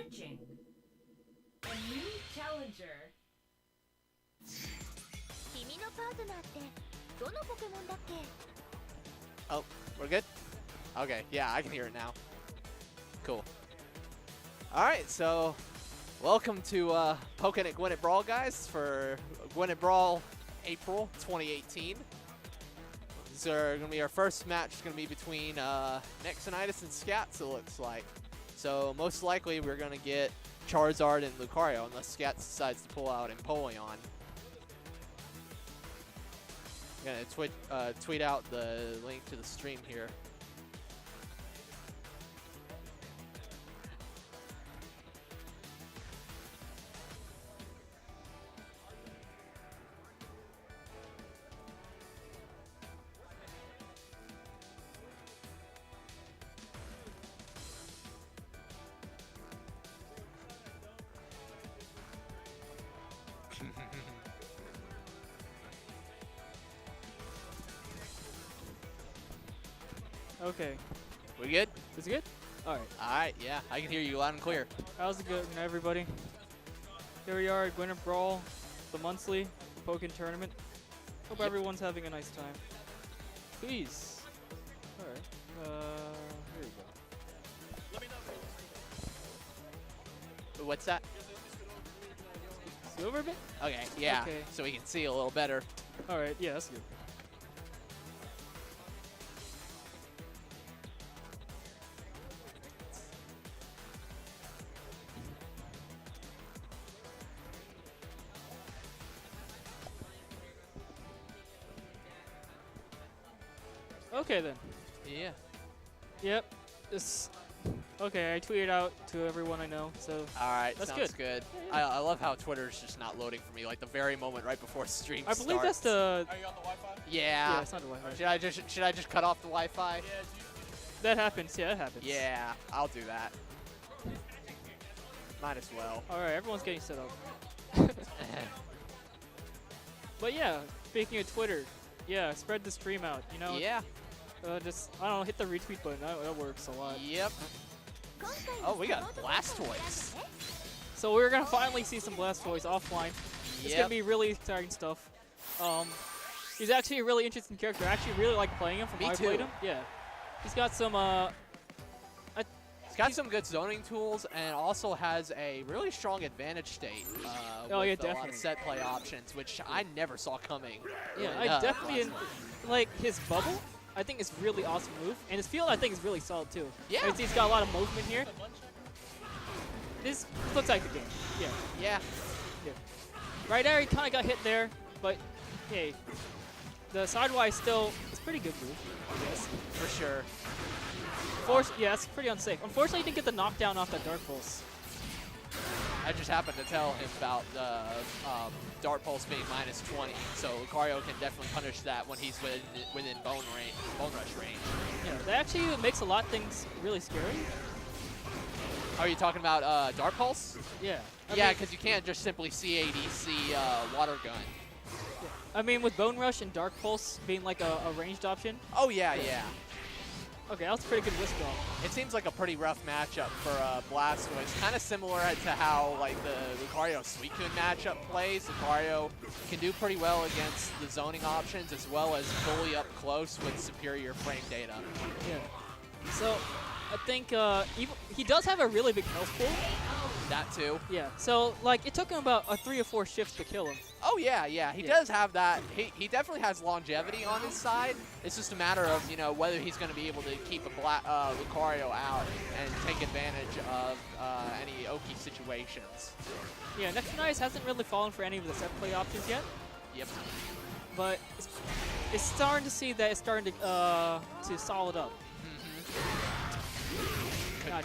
Switching. A new challenger. 君のパートナーってどのポケモンだっけ？ Oh, we're good? Okay, yeah, I can hear it now. Cool. Alright, so welcome to Pokken at Gwinnett Brawl, guys, for Gwinnett Brawl April 2018. This is going to be our first match. It's going to be between Nexonitis and Scats, it looks like. So most likely we're going to get Charizard and Lucario, unless Scats decides to pull out Empoleon. I'm going to tweet out the link to the stream here. Okay. We good? Is it good? Alright. Alright, yeah. I can hear you loud and clear. How's it going, everybody? Here we are at Gwinnett Brawl, the monthly Pokken tournament. Hope everyone's having a nice time. Please. Alright. Here we go. What's that? See over a bit? Okay, yeah. Okay. So we can see a little better. Alright, yeah, that's good. Okay then. Yeah. Yep. Okay, I tweeted out to everyone I know, so Alright, that's sounds good. good. I love how Twitter's just not loading for me, like the very moment right before stream I believe that's the. Are you on the Wi-Fi? Yeah. Yeah, it's not the Wi-Fi. Should I just cut off the Wi-Fi? Yeah, That happens. Yeah, that happens. Yeah, I'll do that. Might as well. All right, everyone's getting set up. But yeah, speaking of Twitter, yeah, spread the stream out. You know, Yeah. just I don't know, hit the retweet button. That works a lot. Yep. Oh, we got Blastoise. So we're gonna finally see some Blastoise offline. It's gonna Yep. be really exciting stuff. He's actually a really interesting character. I actually really like playing him from Me how I too. played him. Yeah, he's got some He's got some good zoning tools and also has a really strong advantage state. Oh, with yeah, a lot of definitely. set play options, which I never saw coming. Yeah, really, I definitely Blastoise. like his bubble. I think it's really awesome move, and his field I think is really solid too. Yeah. And he's got a lot of movement here. This looks like the game. Yeah. Yeah. Right there, he kind of got hit there, but hey, the sidewise still is pretty good move, I guess. For sure. Yeah, it's pretty unsafe. Unfortunately, he didn't get the knockdown off that Dark Pulse. I just happened to tell him about the Dart Pulse being -20, so Lucario can definitely punish that when he's within Bone Rush range. Yeah, that actually makes a lot of things really scary. Are you talking about Dart Pulse? Yeah. Yeah, because you can't just simply CADC Water Gun. I mean, with Bone Rush and Dark Pulse being like a ranged option. Oh, yeah, yeah. Okay, that was a pretty good whisk off. It seems like a pretty rough matchup for Blastoise. Kind of similar to how like the Lucario Suicune matchup plays. Lucario can do pretty well against the zoning options as well as fully up close with superior frame data. Yeah. So, I think he does have a really big health pool. That too. Yeah. So, like, it took him about 3 or 4 shifts to kill him. Oh yeah, yeah. He does have that. He definitely has longevity on his side. It's just a matter of whether he's going to be able to keep a Lucario out and take advantage of any Oki situations. Yeah, Nexonitis hasn't really fallen for any of the set play options yet. Yep. But it's starting to see that it's starting to solid up.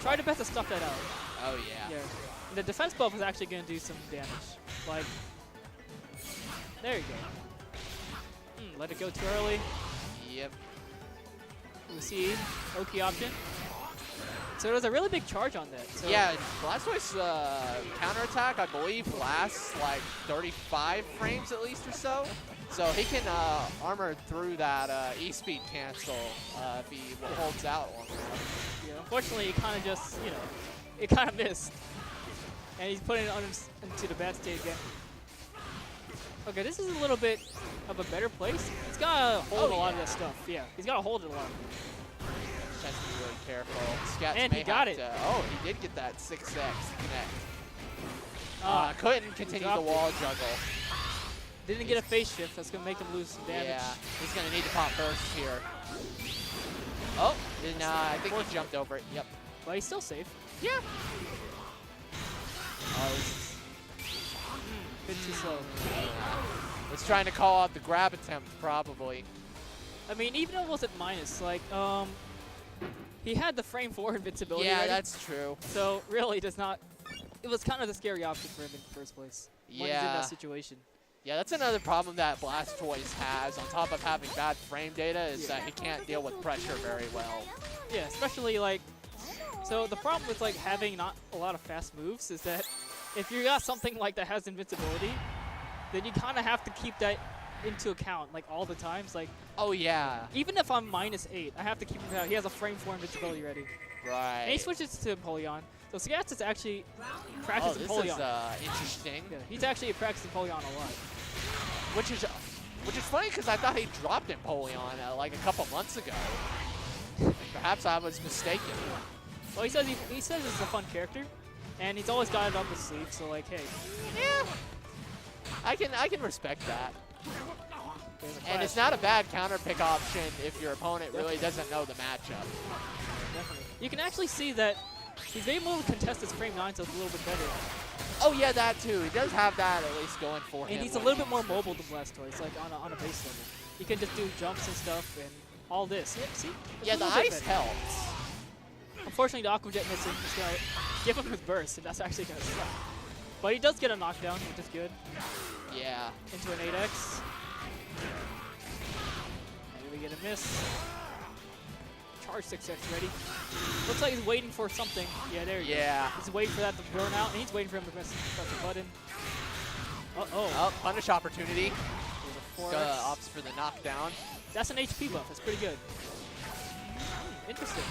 Try to best to stuff that out. Oh yeah. Yeah. And the defense buff is actually going to do some damage. Like, there you go. Let it go too early. Yep. We see Oki option. So there's a really big charge on that. So Yeah, Blastoise counterattack, I believe, lasts like 35 frames at least or so. So he can armor through that E-speed cancel if he holds out long enough. Yeah, unfortunately, it kind of just, it kind of missed. And he's putting it on into the bad state again. Okay, this is a little bit of a better place. He's got to hold a lot of that stuff. Yeah, he's got to hold it a lot. Has to be really careful. Scats And may he got have it. Oh, he did get that 6X connect. Ah, Couldn't continue the dropped wall juggle. didn't get a phase shift. That's going to make him lose some damage. Yeah, he's going to need to pop burst here. Oh, I think he jumped over it. Yep. But he's still safe. Yeah. Oh, bit too slow. Was trying to call out the grab attempt, probably. I mean, even though it wasn't minus, like, he had the frame 4 invincibility. Yeah, ready, that's true. so really does not. It was kind of the scary option for him in the first place. When he's in that situation. Yeah, that's another problem that Blastoise has, on top of having bad frame data, is that he can't deal with pressure very well. Yeah, especially like. So the problem with like having not a lot of fast moves is that if you got something like that has invincibility, then you kind of have to keep that into account like all the times. Like, Oh, yeah. even if I'm -8, I have to keep him out. He has a frame 4 invincibility ready. Right. And he switches to Empoleon. So Scats is actually Oh, practicing this Empoleon. is interesting. Yeah, he's actually practicing Empoleon a lot. Which is funny because I thought he dropped Empoleon like a couple months ago. Perhaps I was mistaken. Well, he says it's a fun character, and he's always got it up his sleeve. So like, hey, Yeah. I can respect that. there's a And it's clash. not a bad counter pick option if your opponent really doesn't know the matchup. Definitely. You can actually see that he's able to contest his frame 9, so it's a little bit better. Oh yeah, that too. He does have that at least going for him. And he's a little bit more mobile than Blastoise, like on a base level. He can just do jumps and stuff and all this. Yep, see? It's Yeah, a the little bit ice better. helps. Unfortunately, the Aqua Jet missing. He's going to give him his burst, and that's actually going to suck. But he does get a knockdown, which is good, Yeah. into an 8X. And we get a miss. Charge 6X ready. Looks like he's waiting for something. Yeah, there you go. Yeah. He's waiting for that to burn out, and he's waiting for him to press the button. Uh-oh. Oh, punish opportunity. There's a 4X. Opts for the knockdown. That's an HP buff. That's pretty good. Interesting.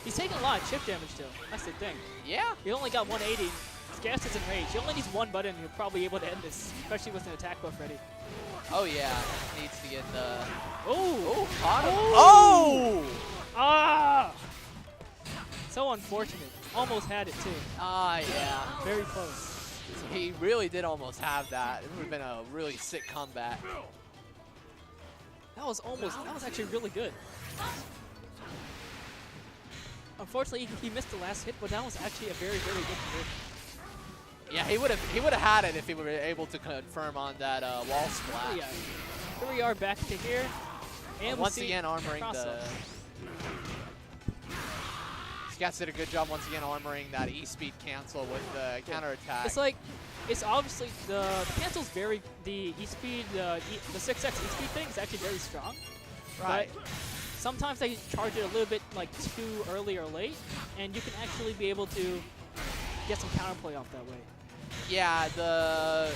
He's taking a lot of chip damage, though. That's the thing. Yeah. He only got 180. Gas is in rage. He only needs one button, and he'll probably be able to end this, especially with an attack buff ready. Oh yeah. Needs to get the. Oh! Caught him. Oh! Ah! So unfortunate. Almost had it, too. Ah, yeah. Very close. He really did almost have that. It would have been a really sick comeback. That was actually really good. Unfortunately, he missed the last hit, but that was actually a very, very good conversion. Yeah, he would have had it if he were able to confirm on that wall splat. Yeah. Here we are back to here. And we'll Once see again, armoring the. cross-up. Scats did a good job once again armoring that E-speed cancel with the counterattack. It's like, it's obviously the cancel's very, the E-speed, the 6X E-speed thing is actually very strong. Right. But sometimes they charge it a little bit like too early or late, and you can actually be able to get some counterplay off that way. Yeah, the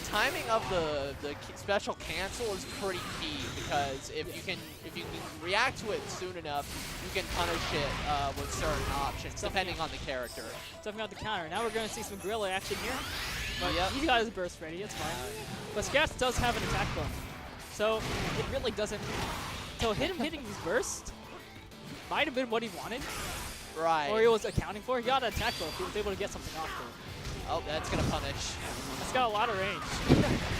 timing of the special cancel is pretty key because if you can react to it soon enough, you can punish it with certain options depending on the character. Stuffing out the counter. Now we're going to see some gorilla action here. But Yep. he's got his burst ready. It's fine. But Scats does have an attack buff, so it really doesn't. So hitting his burst might have been what he wanted, Right. or he was accounting for. He got an attack buff. He was able to get something off there. Oh, that's gonna punish. It's got a lot of range.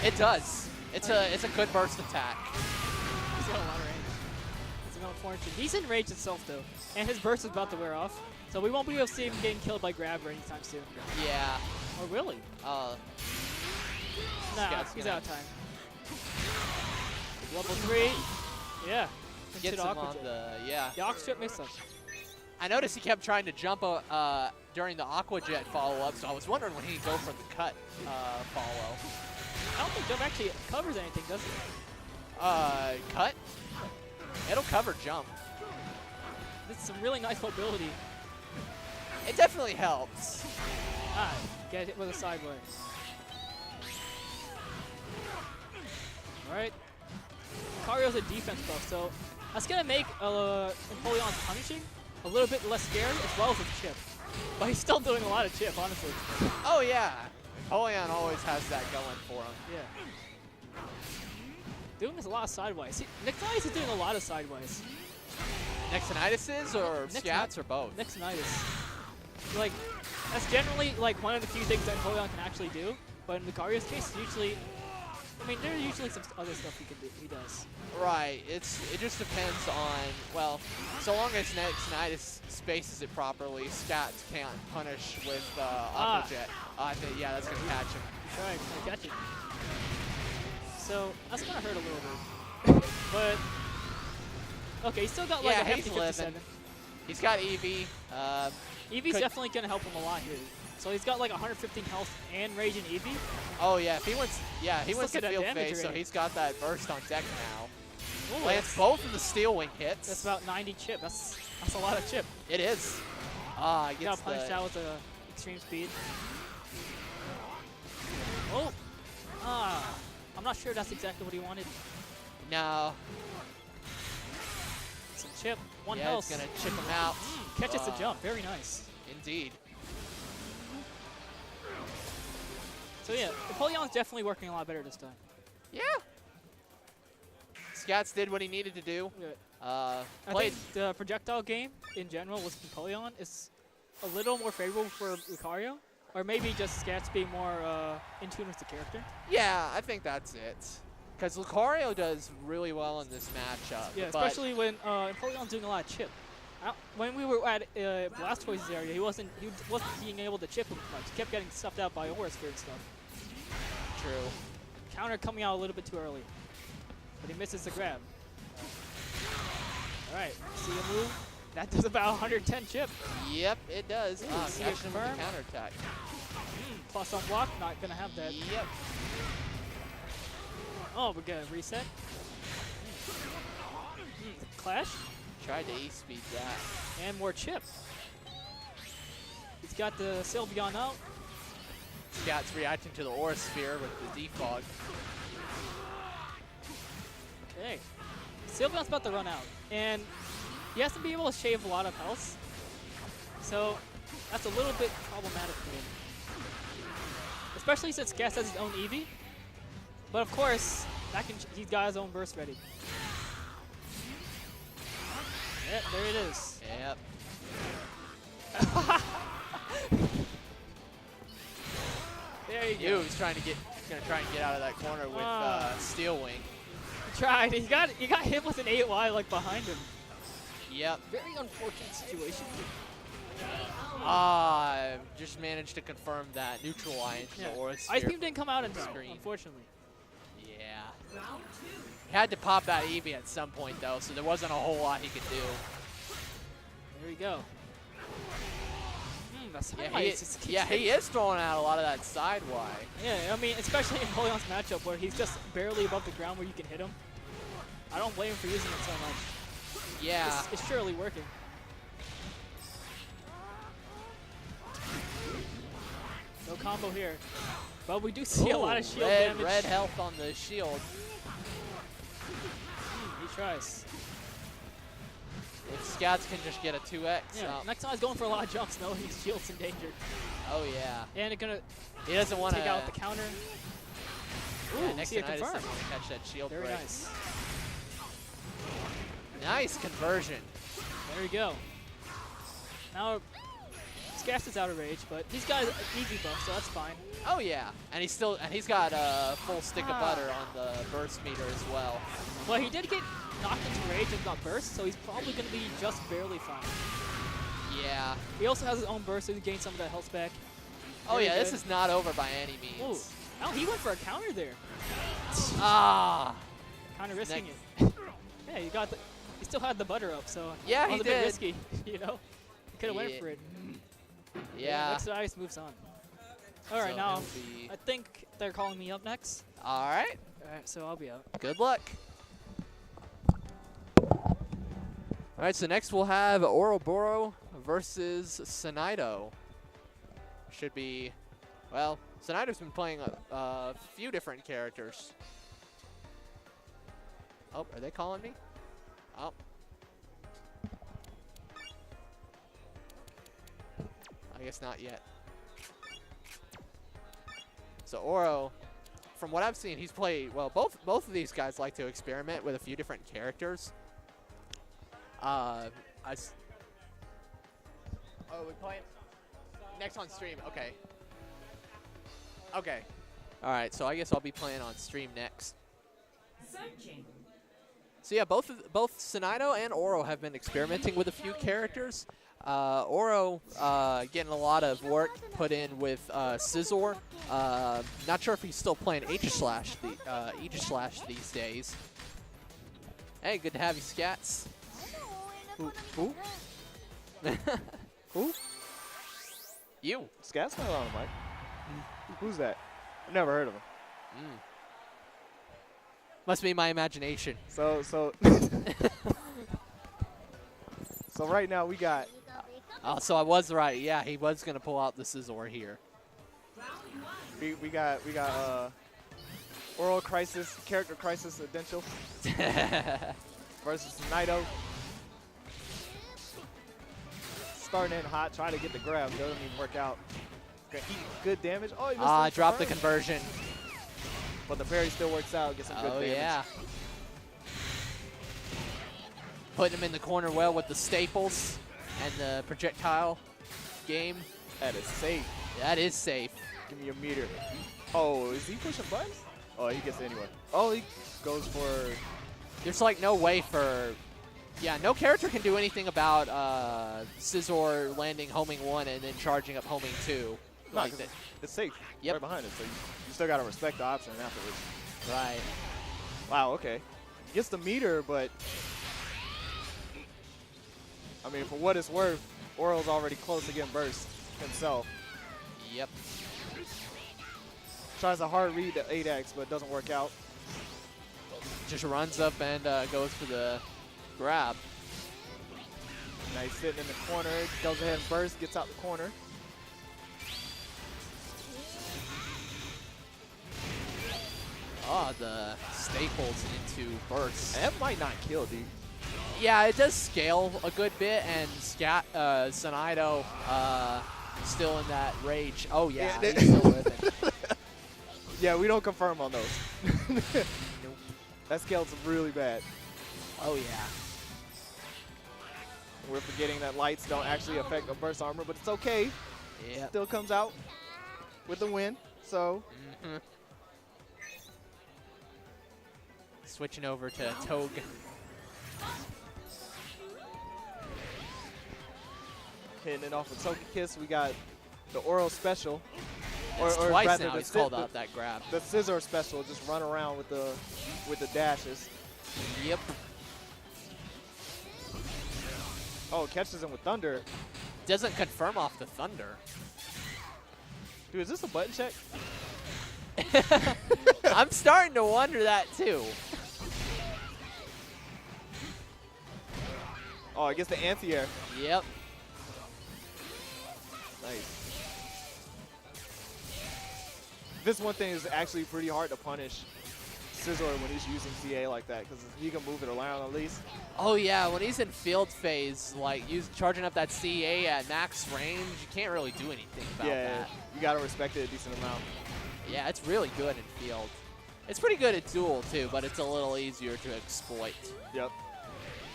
It does. It's a good burst attack. He's got a lot of range. It's unfortunate. He's in rage itself though, and his burst is about to wear off. So we won't be able to see him getting killed by Grabber anytime soon. Yeah. Or really? Uh. Nah, Scats he's gonna out of time. Level 3. Yeah. Gets Into him Aqua on Jet. the The Aqua Jet makes sense. I noticed he kept trying to jump during the Aqua Jet follow-up, so I was wondering when he'd go for the cut follow. I don't think Jump actually covers anything, does it? Cut? It'll cover jump. This is some really nice mobility. It definitely helps. Ah, get hit with a sideway. Alright. Lucario's a defense buff, so that's going to make Empoleon's punishing a little bit less scary, as well as its chip. But he's still doing a lot of chip, honestly. Oh yeah, Polion always has that going for him. Yeah. Doing a lot of sidewise. Nixonitis is doing a lot of sidewise. Nixonitis is, or Scats, or both? Nixonitis. Like, that's generally like one of the few things that Polion can actually do. But in Lucario's case, usually, I mean, there's usually some other stuff he does. Right. It just depends on, well, so long as Nixonitis spaces it properly, Scats can't punish with Aqua Jet. I think, yeah, that's gonna catch him. Right, gonna catch it. So that's gonna hurt a little bit. But okay, he's still got like a hefty 57. He's got Eevee. Eevee's definitely gonna help him a lot here. So he's got like 115 health and Rage in Eevee. Oh yeah, if he wants, he wants to field phase, rate. so he's got that burst on deck now. Ooh, Lands both of the Steel Wing hits. That's about 90 chip. That's a lot of chip. It is. He got punished out with extreme speed. Oh. I'm not sure that's exactly what he wanted. No. Some chip. One yeah, health. It's gonna chip him out. Catches the jump. Very nice. Indeed. So yeah, Napoleon's definitely working a lot better this time. Yeah. Scats did what he needed to do. Yeah. I Played. think the projectile game in general with Napoleon is a little more favorable for Lucario, or maybe just Scats being more in tune with the character. Yeah, I think that's it. Because Lucario does really well in this matchup. Yeah, especially when Napoleon's doing a lot of chip. When we were at Blastoise's area, he wasn't being able to chip him much. He kept getting stuffed out by Aura Sphere and stuff. True. Counter coming out a little bit too early, but he misses the grab. All right, see a move? That does about 110 chip. Yep, it does. See Catching it him with confirm? the counterattack. Plus on block, not gonna have that. Yep. Oh, we're gonna reset. Clash. Tried to E-speed that. And more chip. He's got the Sylveon out. Scats reacting to the Aura Sphere with the defog. Okay. Sylveon's about to run out. And he has to be able to shave a lot of health. So that's a little bit problematic for him. Especially since Scats has his own Eevee. But of course, he's got his own burst ready. Yeah, there it is. Yep. There you go. He's gonna try and get out of that corner with Steel Wing. He tried. He got hit with an 8Y like behind him. Yep. Very unfortunate situation. Just managed to confirm that neutral line to the Aura Ice Sphere. Beam didn't come out in time, unfortunately. Yeah. He had to pop that Eevee at some point though, so there wasn't a whole lot he could do. There we go. That's he is throwing out a lot of that side Y. Yeah, I mean, especially in Napoleon's matchup where he's just barely above the ground where you can hit him. I don't blame him for using it so much. Yeah. It's surely working. No combo here. But we do see a lot of shield damage. Red health on the shield. He tries. If Scats can just get a 2x. Yeah, next time he's going for a lot of jumps, no, his shield's in danger. Oh yeah. And it's gonna he doesn't want to take out the counter. Yeah, Ooh, next see it doesn't confirm. want to catch that shield Very break. nice. Nice conversion. There we go. Now, Scats is out of rage, but he's got an easy buff, so that's fine. Oh yeah, and he's got a full stick of butter on the burst meter as well. Well, he did get knocked into rage and got burst, so he's probably going to be just barely fine. Yeah. He also has his own burst, so he gained some of that health back. Oh Very yeah, good. this is not over by any means. Ooh. Oh, he went for a counter there. Kind of risking it. Yeah, he still had the butter up, so yeah, it was he a did. bit risky, you know. He could have went for it. Yeah. Blastoise moves on. All right, So now it'll be- I think they're calling me up next. All right. All right, so I'll be out. Good luck. All right, so next we'll have Ouroboros versus Sonido. Should be, well, Sonido's been playing a few different characters. Oh, are they calling me? Oh. I guess not yet. So Oro, from what I've seen, he's played well. Both of these guys like to experiment with a few different characters. Oh, we playing next on stream. Okay. Okay. All right. So I guess I'll be playing on stream next. Searching. So yeah, both Sinido and Oro have been experimenting with a few characters. Oro getting a lot of work put in with Scizor. Not sure if he's still playing Aegislash these days. Hey, good to have you, Scats. Who? Who? You. Scat's not on the mic. Who's that? I've never heard of him. Must be my imagination. So so right now we got. Oh, so I was right. Yeah, he was gonna pull out the Scizor here. We got Oral Crisis, Character Crisis Essential versus Nido. Starting in hot, trying to get the grab, doesn't even work out. Gonna eat good damage. Oh, he missed Dropped the conversion. But the parry still works out, gets some good damage. Oh yeah. Putting him in the corner well with the staples and the projectile game. That is safe. That is safe. Give me your meter. Oh, is he pushing buttons? Oh, he gets it anyway. Oh, he goes for... There's like no way for... Yeah, no character can do anything about Scizor landing homing 1 and then charging up homing 2. No, Like 'cause that. it's safe. Yep. Right behind it, so you still got to respect the option afterwards. Right. Wow, okay. Gets the meter, but... I mean, for what it's worth, Oral's already close to getting burst himself. Yep. Tries a hard read to 8X, but it doesn't work out. Just runs up and goes for the grab. Now he's sitting in the corner, goes ahead and burst, gets out the corner. Oh, the staples into bursts. And that might not kill, dude. Yeah, it does scale a good bit, and Sinido still in that rage. Oh, yeah, Yeah, he's still living. Yeah, we don't confirm on those. Nope. That scales really bad. Oh, yeah. We're forgetting that lights don't actually affect the burst armor, but it's okay. Yep. Still comes out with the win, so... Switching over to Toge. Hitting it off with Token Kiss, we got the Oral Special. It's or twice rather now the he's called the- out that grab. The Scizor Special, just run around with the dashes. Yep. Oh, catches him with Thunder. Doesn't confirm off the Thunder. Dude, is this a button check? I'm starting to wonder that, too. Oh, I guess the anti-air. Yep. Nice. This one thing is actually pretty hard to punish Scizor when he's using CA like that, because he can move it around at least. Oh, yeah, when he's in field phase, like, charging up that CA at max range, you can't really do anything about that. You got to respect it a decent amount. Yeah, it's really good in field. It's pretty good at duel, too, but it's a little easier to exploit. Yep.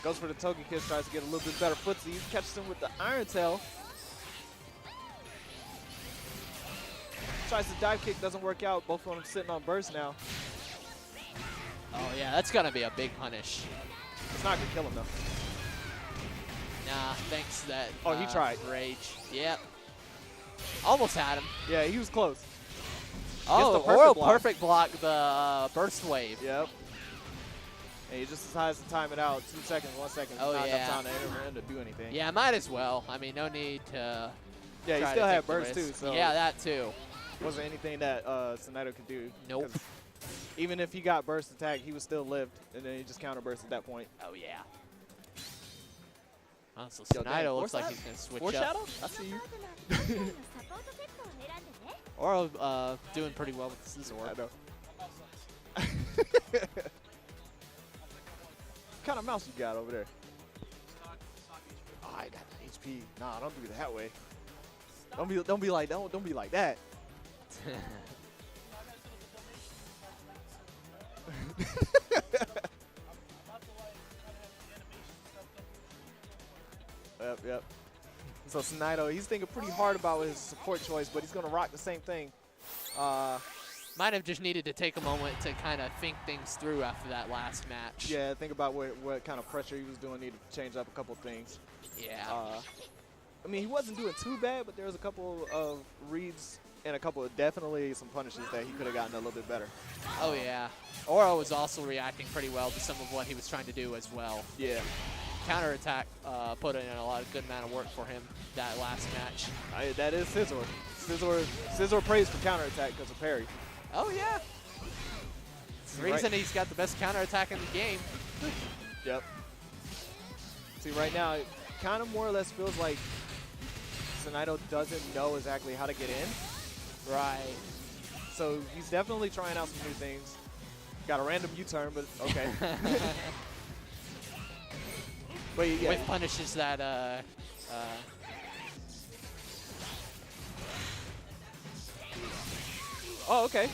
Goes for the Token Kiss, tries to get a little bit better footsie. Catches him with the Iron Tail. Tries to dive kick, doesn't work out. Both of them sitting on burst now. Oh, yeah, that's going to be a big punish. It's not going to kill him, though. Nah, thanks to that Oh, he tried. rage. Yep. Almost had him. Yeah, he was close. Oh, the perfect Oro block. perfect block the burst wave. Yep. And he just decides to time it out. 2 seconds, 1 second. Oh, not yeah. enough time for him to do anything. Yeah, might as well. I mean, no need to Yeah, he try still to had take the burst, too. risk. So Yeah, that too. wasn't anything that Sinido could do. Nope. 'Cause even if he got burst attack, he was still lived. And then he just counter burst at that point. Oh, yeah. Oh, so Yo, dang, Sinido looks like Foresight? he's going to switch Foreshadow? up. I see you. サポートセットを選んでね Oro doing pretty well with the I Scizor. know. What kind of mouse you got over there? Oh, I got the HP. Nah, don't do it that way. Don't be like that. Yep. So Snido, he's thinking pretty hard about his support choice, but he's gonna rock the same thing. Might have just needed to take a moment to kind of think things through after that last match. Yeah, think about what kind of pressure he was doing. Needed to change up a couple things. Yeah. I mean, he wasn't doing too bad, but there was a couple of reads and a couple of definitely some punishes that he could have gotten a little bit better. Oh, yeah. Oro was also reacting pretty well to some of what he was trying to do as well. Yeah. Counterattack put in a lot of good amount of work for him that last match. That is Scizor. Scizor prays for counterattack because of parry. Oh, yeah. It's the reason he's got the best counterattack in the game. Yep. See, right now, it kind of more or less feels like Snido doesn't know exactly how to get in. Right. So he's definitely trying out some new things. Got a random U-turn, but okay. But yeah. With punishes that oh, okay.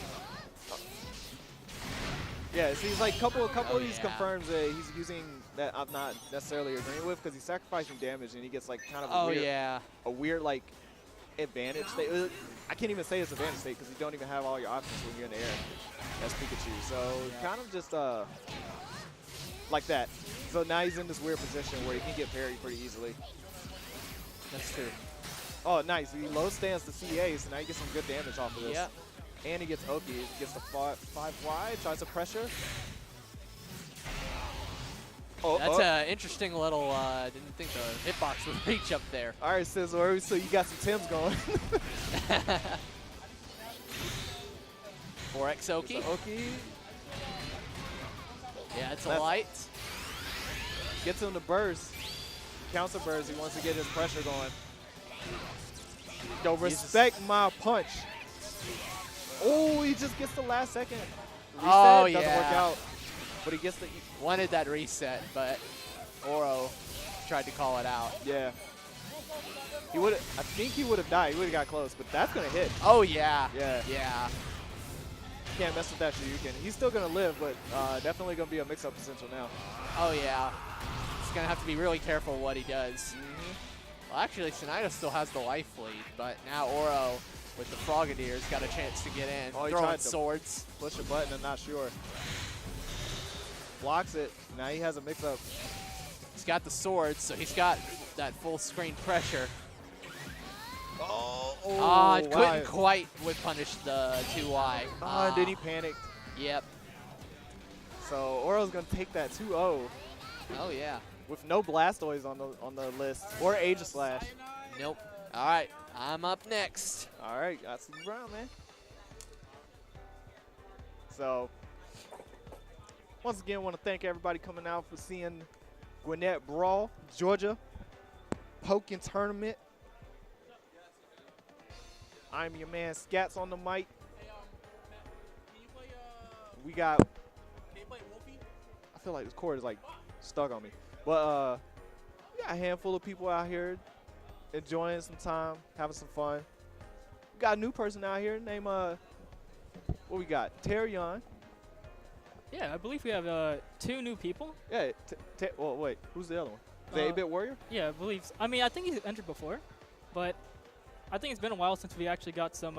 Yeah, it seems like couple of these confirms that he's using that I'm not necessarily agreeing with because he's sacrificing damage and he gets like kind of a weird like advantage state. I can't even say it's advantage state because you don't even have all your options when you're in the air. That's Pikachu. So kind of just like that. So now he's in this weird position where he can get parried pretty easily. That's true. Oh, nice. He low stands the CA, so now he gets some good damage off of this. Yep. And he gets Oki. He gets the 5 wide, tries to pressure. Oh, that's an interesting little, didn't think the hitbox would reach up there. All right, Scizor, so you got some Tims going. 4X Oki. Oki. Yeah, it's a light. Gets him to burst. Counter burst. He wants to get his pressure going. Yo, respect my punch. Oh, he just gets the last second. Reset doesn't work out. But he gets the... Wanted that reset, but Oro tried to call it out. Yeah. He would. I think he would have died. He would have got close, but that's going to hit. Oh, yeah. Yeah. Yeah. Can't mess with that Shoryuken. He's still going to live, but definitely going to be a mix-up potential now. Oh, yeah. He's going to have to be really careful what he does. Well, actually, Snido still has the life lead, but now Oro with the Frogadier's got a chance to get in. Oh, he throwing tried to swords. Push a button, I'm not sure. Blocks it. Now he has a mix-up. He's got the swords, so he's got that full screen pressure. Couldn't quite whip punish the 2Y. And then he panicked. Yep. So Oro's gonna take that 2-0. Oh yeah. With no Blastoise on the list or Aegislash. Nope. All right, I'm up next. All right, got some Brown, man. So once again, I want to thank everybody coming out for seeing Gwinnett Brawl, Georgia, Pokken Tournament. I'm your man, Scats on the mic. We got. I feel like this cord is like stuck on me, but we got a handful of people out here enjoying some time, having some fun. We got a new person out here named what we got? Terion. Yeah, I believe we have 2 new people. Yeah. Well, wait. Who's the other one? The 8-Bit Warrior? Yeah, I believe. I mean, I think he's entered before, but I think it's been a while since we actually got some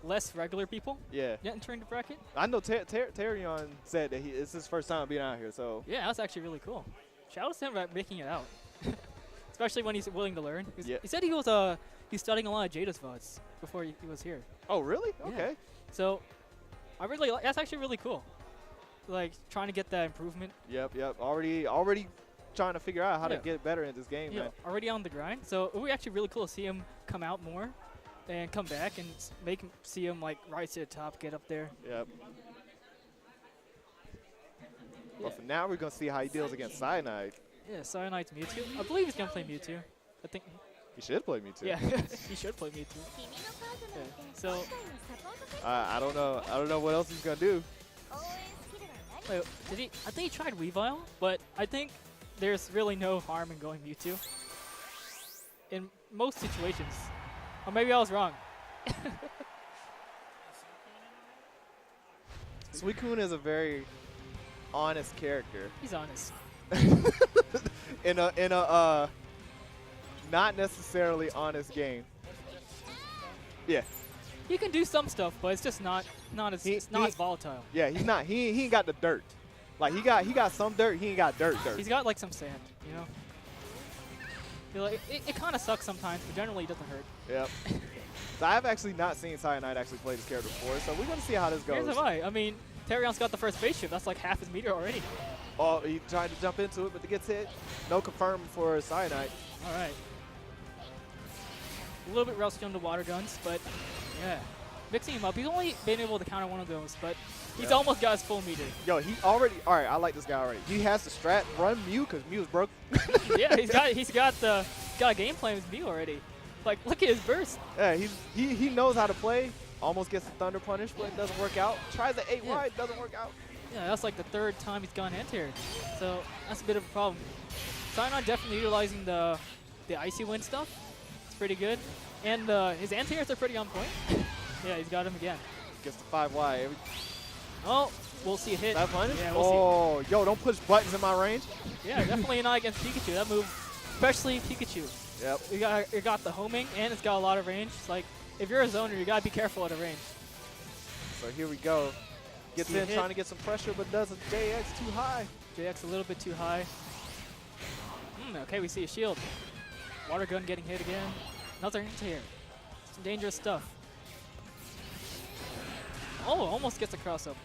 less regular people. Yeah. Entering the bracket. I know Terion said that it's his first time being out here, so. Yeah, that's actually really cool. Shout out to him about making it out, especially when he's willing to learn. He said he was he's studying a lot of Jada's VODs before he was here. Oh, really? Yeah. Okay. So, I really that's actually really cool. Like trying to get that improvement. Yep. Already trying to figure out how to get better in this game, man. Already on the grind. So it would be actually really cool to see him come out more and come back and see him like rise to the top, get up there. Yep. But for now, we're going to see how he deals against Cyanide. Yeah, Cyanide's Mewtwo. I believe he's going to play Mewtwo. I think. He should play Mewtwo. Yeah, he should play Mewtwo. Yeah. So. I don't know. I don't know what else he's going to do. Wait, I think he tried Weavile, but I think there's really no harm in going Mewtwo. In most situations, Or maybe I was wrong. Suicune is a very honest character. He's honest. in a not necessarily honest game. Yeah. He can do some stuff, but it's just not as volatile. Yeah, he's not. He ain't got the dirt. Like he got some dirt. He ain't got dirt. He's got like some sand, you know. Like, it kind of sucks sometimes, but generally it doesn't hurt. Yep. So I've actually not seen Cyanide actually play this character before, so we're gonna see how this goes. Here's why. I mean, Terrion's got the first spaceship. That's like half his meter already. Oh, he tried to jump into it, but it gets hit. No confirm for Cyanide. All right. A little bit rusty on the water guns, but yeah. Mixing him up. He's only been able to counter one of those, but he's almost got his full meter. Yo, he already. All right, I like this guy already. He has the strat run Mew because Mew's broke. Yeah, he's got a game plan with Mew already. Like, look at his burst. Yeah, he knows how to play. Almost gets the Thunder Punish, but it doesn't work out. Tries the 8 wide, doesn't work out. Yeah, that's like the third time he's gone anti-air. So that's a bit of a problem. Cyanide definitely utilizing the Icy Wind stuff. It's pretty good. And his anti-airs are pretty on point. Yeah, he's got him again. Gets the 5 wide. Oh, we'll see a hit. That punish? Yeah, we'll see. Yo, don't push buttons in my range. Yeah, definitely not against Pikachu. That move, especially Pikachu. Yep. You got the homing, and it's got a lot of range. It's like, if you're a zoner, you gotta be careful at a range. So here we go. Gets in, trying to get some pressure, but does a JX too high. JX a little bit too high. Okay, we see a shield. Water gun getting hit again. Another anti-air. Some dangerous stuff. Oh, almost gets a cross up.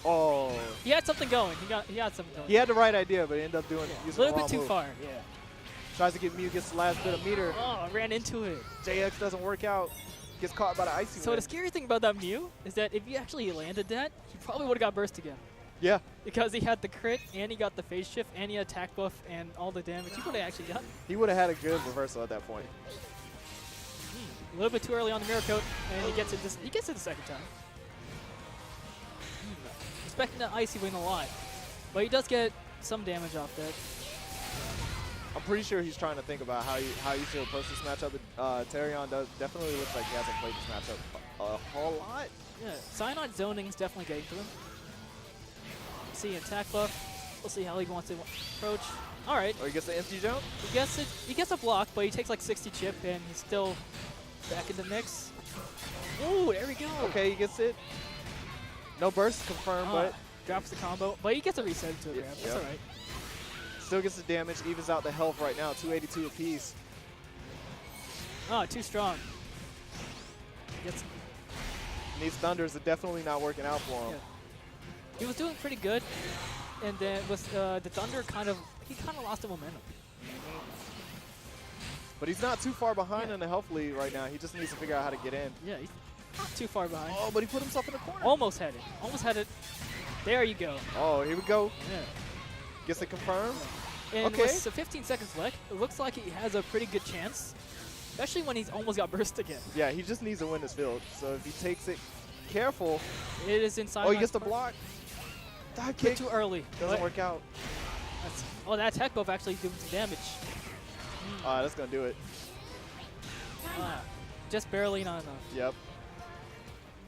Oh. He had something going. He had something going. He had the right idea, but he ended up doing a little bit too far. Yeah. Tries to get Mew, gets the last bit of meter. Oh, I ran into it. JX doesn't work out. Gets caught by the Icy So Wind. the scary thing about that Mew is that if he actually landed that, he probably would have got burst again. Yeah. Because he had the crit, and he got the phase shift, and he had attack buff, and all the damage he would have actually gotten. He would have had a good reversal at that point. A little bit too early on the mirror coat, and he gets it. He gets it the second time. Expecting that Icy Wind a lot, but he does get some damage off that. I'm pretty sure he's trying to think about how you should approach this matchup. Terrion definitely looks like he hasn't played this matchup a whole lot. Yeah, Cyanide zoning is definitely getting to him. See attack buff. We'll see how he wants to approach. All right. Or he gets the empty jump. He gets it. He gets a block, but he takes like 60 chip, and he's still back in the mix. Ooh, there we go. Okay, he gets it. No burst confirmed, but drops the combo. But he gets a reset to a grab. That's all right. Still gets the damage, evens out the health right now, 282 apiece. Oh, too strong. These Thunders are definitely not working out for him. Yeah. He was doing pretty good, and then with the Thunder he kind of lost the momentum. But he's not too far behind in the health lead right now. He just needs to figure out how to get in. Yeah, he's not too far behind. Oh, but he put himself in the corner. Almost had it. Almost had it. There you go. Oh, here we go. Yeah. Gets it confirmed. And with 15 seconds left, it looks like he has a pretty good chance, especially when he's almost got burst again. Yeah, he just needs to win this field. So if he takes it careful. It is inside. Oh, he gets the block. Dive kick. Too early. Doesn't work out. That attack buff actually doing some damage. That's going to do it. Just barely not enough. Yep.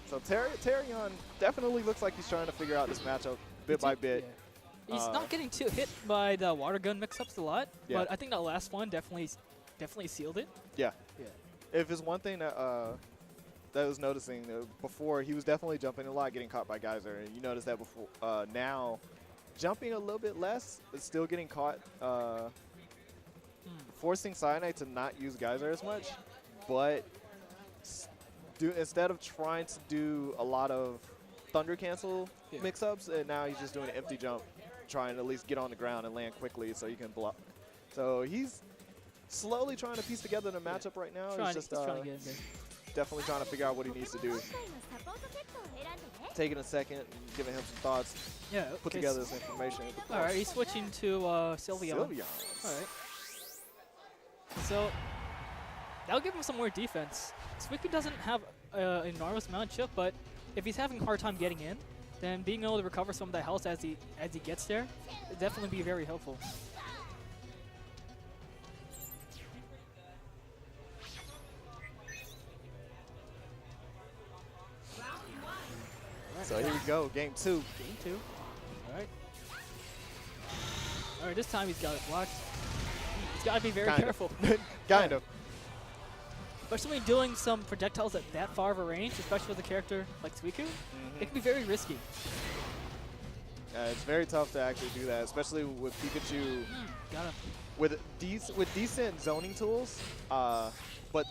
So Terrion definitely looks like he's trying to figure out this matchup bit by bit. Yeah. He's not getting too hit by the water gun mix-ups a lot, but I think that last one definitely sealed it. Yeah. If it's one thing that I was noticing before, he was definitely jumping a lot, getting caught by Geyser, and you notice that before. Now, jumping a little bit less, but still getting caught, forcing Cyanide to not use Geyser as much, but instead of trying to do a lot of Thunder cancel mix-ups, and now he's just doing an empty jump, trying to at least get on the ground and land quickly so you can block. So he's slowly trying to piece together the matchup right now. He's just trying to get in there. Definitely trying to figure out what he needs to do. Taking a second and giving him some thoughts. Yeah. Put together this information. All right, he's switching to Sylveon. All right. So that'll give him some more defense. Suicune doesn't have an enormous amount of chip, but if he's having a hard time getting in, then being able to recover some of that health as he gets there would definitely be very helpful. So here we go, game 2. Game 2. All right. All right, this time he's got it blocked. He's got to be very careful. Kind of. Especially when doing some projectiles at that far of a range, especially with a character like Suicune, it can be very risky. It's very tough to actually do that, especially with Pikachu. Got him. With decent zoning tools, but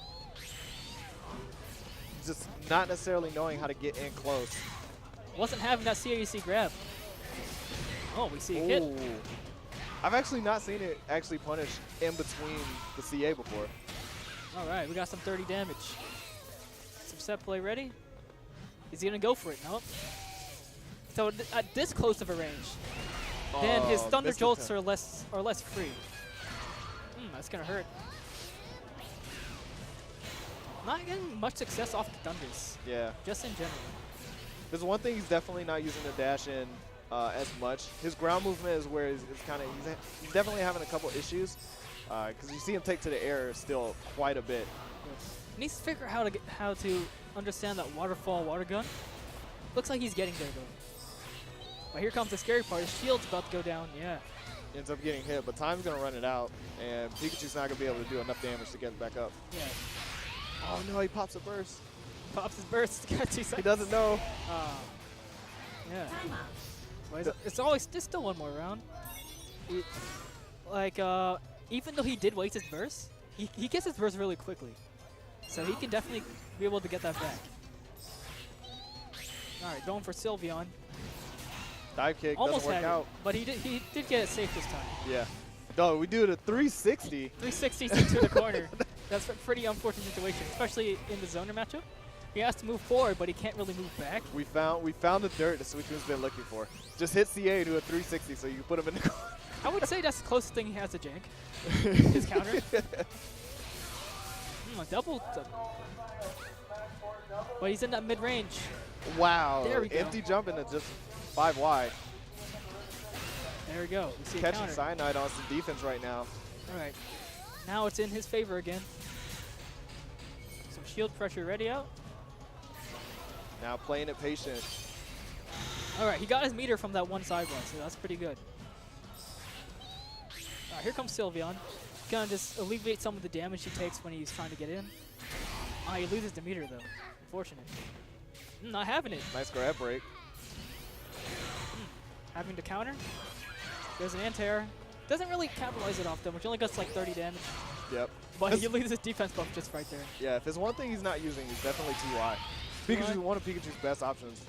just not necessarily knowing how to get in close. Wasn't having that CAC grab. Oh, we see a hit. I've actually not seen it actually punish in between the CA before. All right, we got some 30 damage. Some set play ready. Is he gonna go for it? Nope. So at this close of a range, then his Thunder Jolts are less free. That's gonna hurt. Not getting much success off the Thunders. Yeah. Just in general. There's one thing he's definitely not using the dash in as much. His ground movement is where he's he's definitely having a couple issues because you see him take to the air still quite a bit. He needs to figure out how to understand that waterfall water gun. Looks like he's getting there though. But here comes the scary part. His shield's about to go down. Yeah. Ends up getting hit, but time's gonna run it out, and Pikachu's not gonna be able to do enough damage to get it back up. Yeah. Oh no, he pops a burst. Pops his burst. Got 2 seconds. He doesn't know. Yeah. Time out. Well, there's still one more round. Even though he did waste his burst, he gets his burst really quickly. So he can definitely be able to get that back. All right, going for Sylveon. Dive kick Almost doesn't work had out. it, but he did get it safe this time. Yeah. No, we do it at 360. 360 to the corner. That's a pretty unfortunate situation, especially in the zoner matchup. He has to move forward, but he can't really move back. We found the dirt that Suicune's been looking for. Just hit CA to a 360 so you can put him in the corner. I would say that's the closest thing he has to jank. His counter. Double. But he's in that mid-range. Wow. There we go. Empty jump into just 5Y. There we go. We see a Catching counter. Cyanide on some defense right now. All right. Now it's in his favor again. Some shield pressure ready out. Now playing it patient. All right, he got his meter from that one sidewalk, so that's pretty good. All right, here comes Sylveon. Gonna just alleviate some of the damage he takes when he's trying to get in. He loses the meter though. Unfortunate. Not having it. Nice grab break. Having to counter. There's an anti-air. Doesn't really capitalize it off though, which only does like 30 damage. Yep. But he loses his defense buff just right there. Yeah, if there's one thing he's not using, he's definitely TY. Pikachu, one of Pikachu's best options,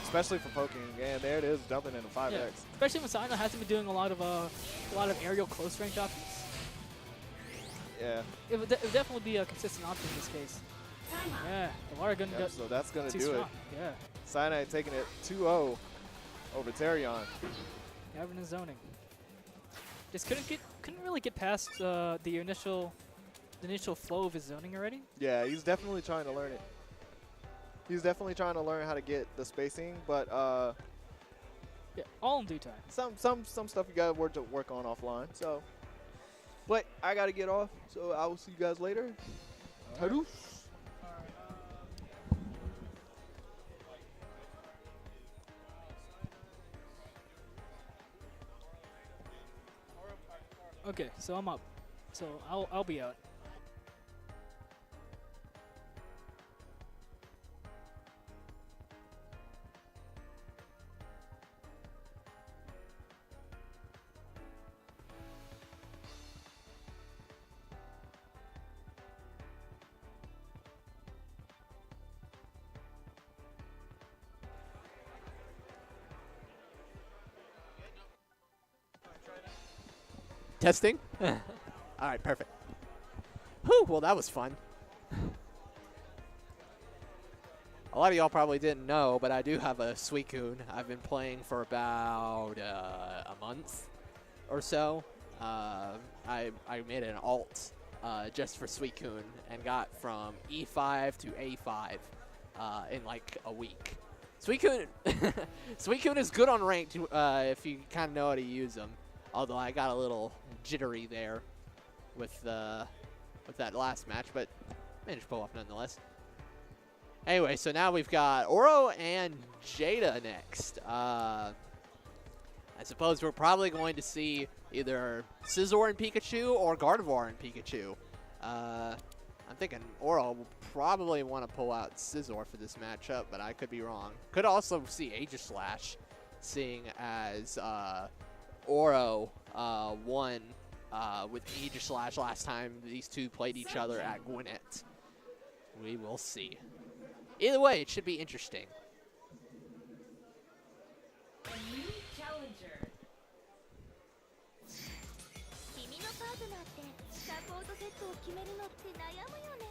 especially for poking. And there it is, dumping into 5X. Yeah. Especially when Sino hasn't been doing a lot of aerial close range options. Yeah. It would definitely be a consistent option in this case. Time out. Yeah, the water gun got So that's going to too do strong. it. Yeah, Cyanide taking it 2-0 over Terrion. having his zoning. Just couldn't really get past the initial flow of his zoning already. Yeah, he's definitely trying to learn it. He's definitely trying to learn how to get the spacing, but Yeah, all in due time. some stuff you got to work on offline. So, but I got to get off, so I will see you guys later. Hadoop. Okay, so I'm up. So I'll be out. Testing? All right, perfect. Whew, well, that was fun. A lot of y'all probably didn't know, but I do have a Suicune. I've been playing for about a month or so. I made an alt just for Suicune and got from E5 to A5 in like a week. Suicune, Suicune is good on ranked if you kind of know how to use them. Although I got a little jittery there with that last match, but managed to pull off nonetheless. Anyway, so now we've got Oro and Jada next. I suppose we're probably going to see either Scizor and Pikachu or Gardevoir and Pikachu. I'm thinking Oro will probably want to pull out Scizor for this matchup, but I could be wrong. Could also see Aegislash, seeing as Oro won with Aegislash last time these two played each other at Gwinnett. We will see. Either way, it should be interesting. New challenger. 君のパートナーってサポートセットを決めるのって悩むよね。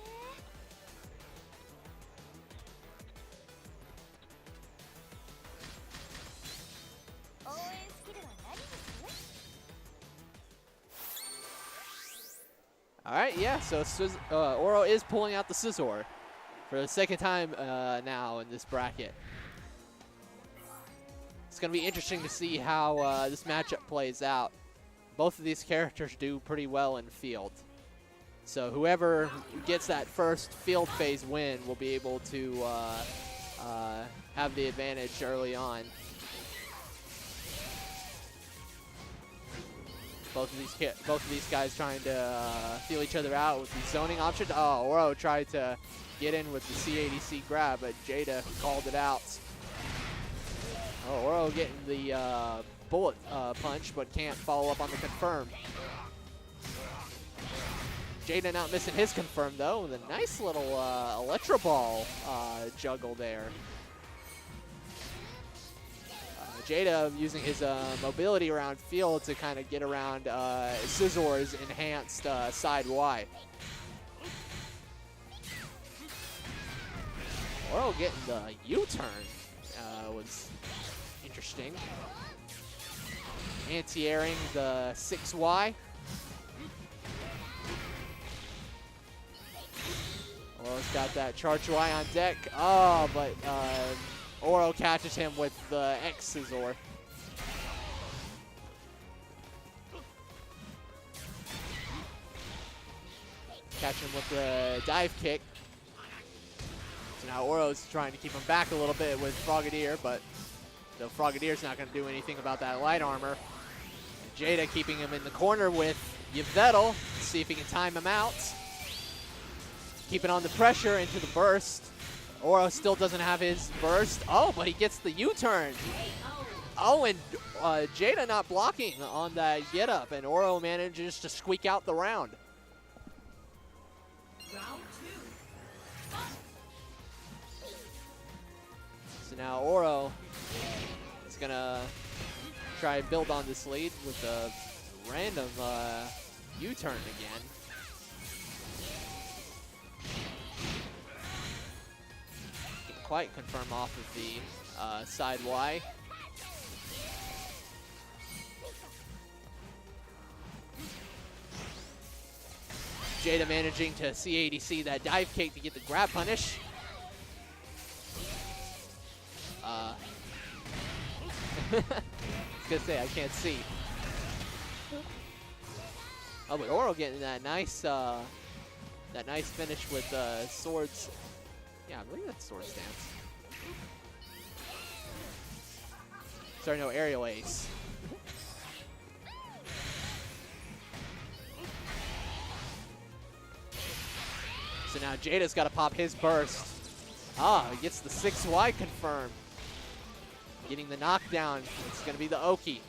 応援スキルは何です？ All right, yeah, so Oro is pulling out the Scizor for the second time now in this bracket. It's going to be interesting to see how this matchup plays out. Both of these characters do pretty well in field. So whoever gets that first field phase win will be able to have the advantage early on. Both of these guys trying to feel each other out with the zoning option. Oh, Oro tried to get in with the CADC grab, but Jada called it out. Oh, Oro getting the bullet punch, but can't follow up on the confirm. Jada not missing his confirm, though, with a nice little Electro Ball juggle there. Jada using his mobility around field to kind of get around Scizor's enhanced side Y. Oro getting the U-turn was interesting. Anti-airing the 6Y. Oro's got that Charge Y on deck. Oh, but Oro catches him with the X Scizor. Catch him with the dive kick. So now Oro's trying to keep him back a little bit with Frogadier, but the Frogadier's not going to do anything about that light armor. And Jada keeping him in the corner with Yveltal, see if he can time him out. Keeping on the pressure into the burst. Oro still doesn't have his burst. Oh, but he gets the U-turn. Oh, and Jada not blocking on that get up, and Oro manages to squeak out the round. Round 2. So now Oro is gonna try and build on this lead with a random U-turn again. Didn't quite confirm off of the side Y. Jada managing to CADC that dive kick to get the grab punish. I was gonna say I can't see. Oh, but Oro getting that nice finish with swords. Yeah, I believe that's sword stance. Sorry, no, aerial ace. So now Jada's got to pop his burst. Ah, he gets the 6Y confirmed. Getting the knockdown. It's going to be the Oki.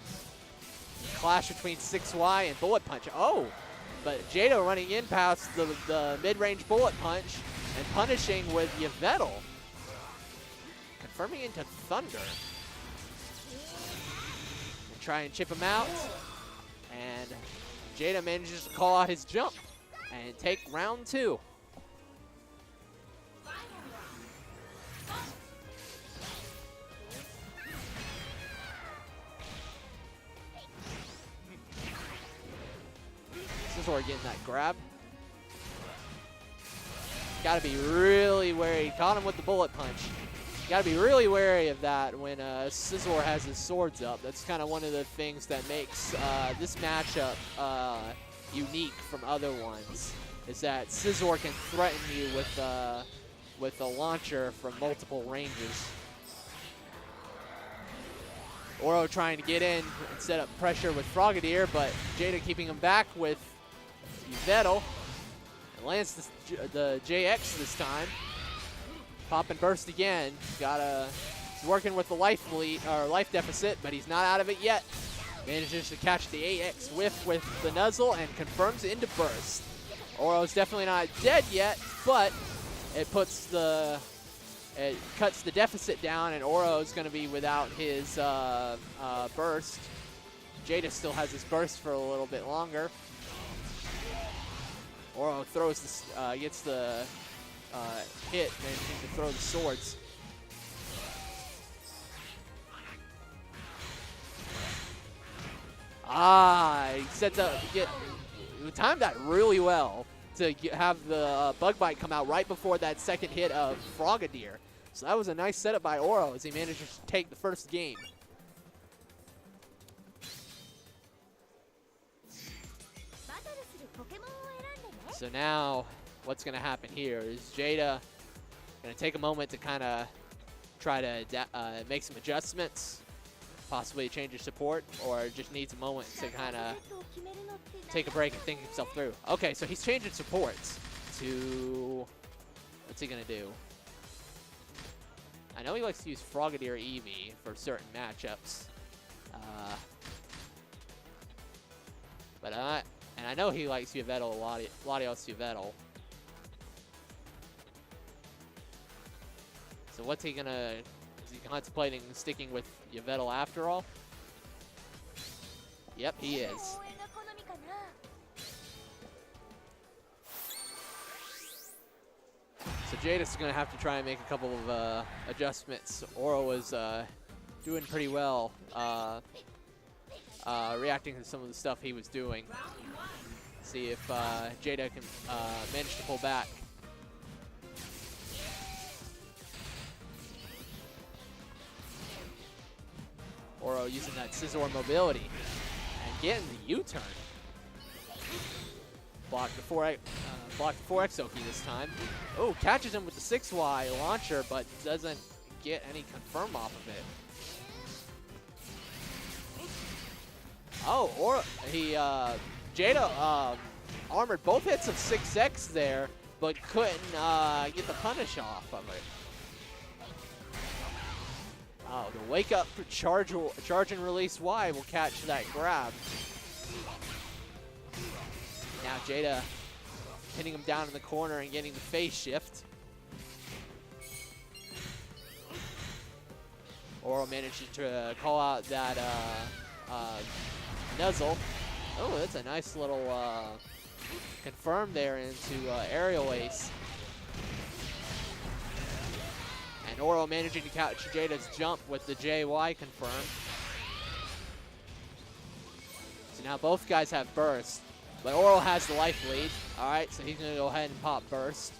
Clash between 6Y and Bullet Punch. Oh, but Jada running in past the mid-range Bullet Punch and punishing with Yveltal. Confirming into Thunder. And try and chip him out. And Jada manages to call out his jump and take round 2. Scizor getting that grab. Gotta be really wary. Caught him with the bullet punch. Gotta be really wary of that when Scizor has his swords up. That's kind of one of the things that makes this matchup unique from other ones. Is that Scizor can threaten you with a launcher from multiple ranges. Oro trying to get in and set up pressure with Frogadier, but Jada keeping him back with Yveltal. And lands the JX this time. Pop and burst again. He's working with the life lead or life deficit, but he's not out of it yet. Manages to catch the AX whiff with the Nuzzle and confirms into burst. Oro's definitely not dead yet, but it cuts the deficit down, and Oro's going to be without his burst. Jada still has his burst for a little bit longer. Oro throws gets the hit, managing to throw the swords. He sets up, he timed that really well to have the Bug Bite come out right before that second hit of Frogadier. So that was a nice setup by Oro as he manages to take the first game. So now what's going to happen here is Jada going to take a moment to kind of try to make some adjustments. Possibly change his support, or just needs a moment to kind of take a break and think himself through. Okay, so he's changing supports to, what's he gonna do? I know he likes to use Frogadier Eevee for certain matchups. And I know he likes Yveltal, Latios Yveltal. So what's he gonna, is he contemplating sticking with Yveltal after all? Yep, he is. So Jada's going to have to try and make a couple of adjustments. Oro was doing pretty well, reacting to some of the stuff he was doing. See if Jada can manage to pull back. Oro using that Scizor mobility and getting the U-turn. Blocked the 4X Oki this time. Oh, catches him with the 6Y launcher, but doesn't get any confirm off of it. Oh, Jada armored both hits of 6X there, but couldn't get the punish off of it. Oh, the wake up for charge and release Y will catch that grab. Now Jada pinning him down in the corner and getting the phase shift. Oro manages to call out that Nuzzle. Oh, that's a nice little confirm there into aerial ace. And Oro managing to catch Jada's jump with the JY confirm. So now both guys have burst, but Oro has the life lead. All right, so he's gonna go ahead and pop burst.